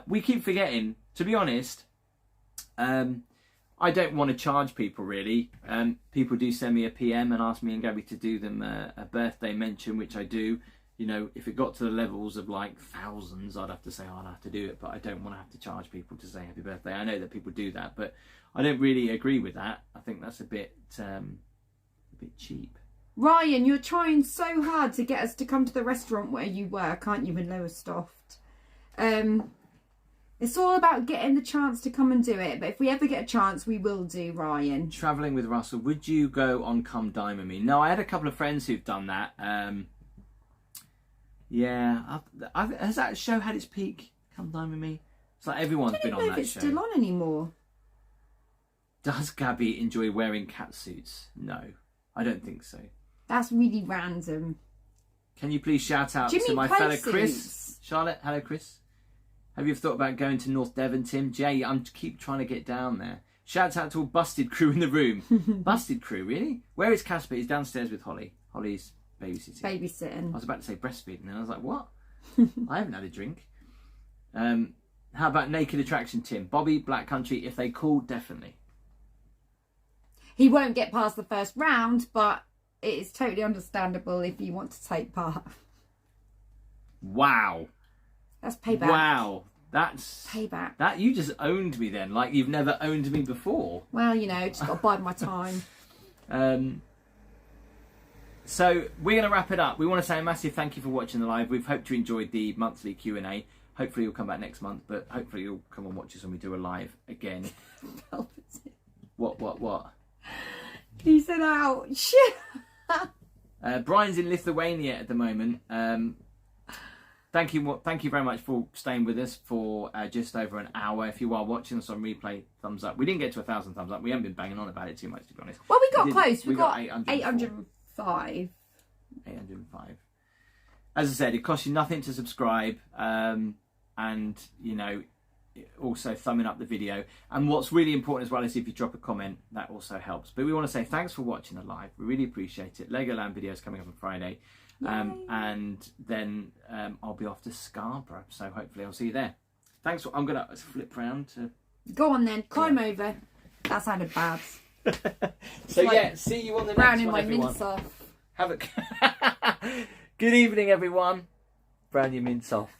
We keep forgetting. To be honest, I don't want to charge people really. People do send me a PM and ask me and Gaby to do them a birthday mention, which I do. You know, if it got to the levels of like thousands, I'd have to say I'd have to do it, but I don't want to have to charge people to say happy birthday. I know that people do that, but I don't really agree with that. I think that's a bit cheap. Ryan, you're trying so hard to get us to come to the restaurant where you work, aren't you, in Lowestoft? It's all about getting the chance to come and do it. But if we ever get a chance, we will do, Ryan. Travelling with Russell. Would you go on Come Dine With Me? No, I had a couple of friends who've done that. Yeah. Has that show had its peak? Come Dine With Me? It's like everyone's been on that show. I don't know if it's still on anymore. Does Gaby enjoy wearing cat suits? No, I don't think so. That's really random. Can you please shout out to my fellow Chris? Charlotte, hello Chris. Have you ever thought about going to North Devon, Tim? Jay, I'm keep trying to get down there. Shout out to all Busted crew in the room. Busted crew, really? Where is Casper? He's downstairs with Holly. Holly's babysitting. I was about to say breastfeeding, and I was like, what? I haven't had a drink. How about Naked Attraction, Tim? Bobby, Black Country, if they call, definitely. He won't get past the first round, but it is totally understandable if you want to take part. Wow. That's payback. Wow. That's payback. That you just owned me then, like you've never owned me before. Well, you know, just got to bide my time. So we're going to wrap it up. We want to say a massive thank you for watching the live. We've hoped you enjoyed the monthly Q&A. Hopefully you'll come back next month, but hopefully you'll come and watch us when we do a live again. What? He said, ouch. Brian's in Lithuania at the moment. Thank you very much for staying with us for just over an hour. If you are watching us on replay, thumbs up. We didn't get to 1,000 thumbs up. We haven't been banging on about it too much, to be honest. Well, we got close. We got 805. 805. As I said, it costs you nothing to subscribe, and you know, also thumbing up the video. And what's really important as well is if you drop a comment, that also helps. But we want to say thanks for watching the live. We really appreciate it. Legoland videos coming up on Friday. And then I'll be off to Scarborough, so hopefully I'll see you there. Thanks. I'm gonna flip round to. Go on then, climb over. That sounded bad. So yeah, see you on the next one, everyone. Mince off. Have a good evening, everyone. Brown your mince off.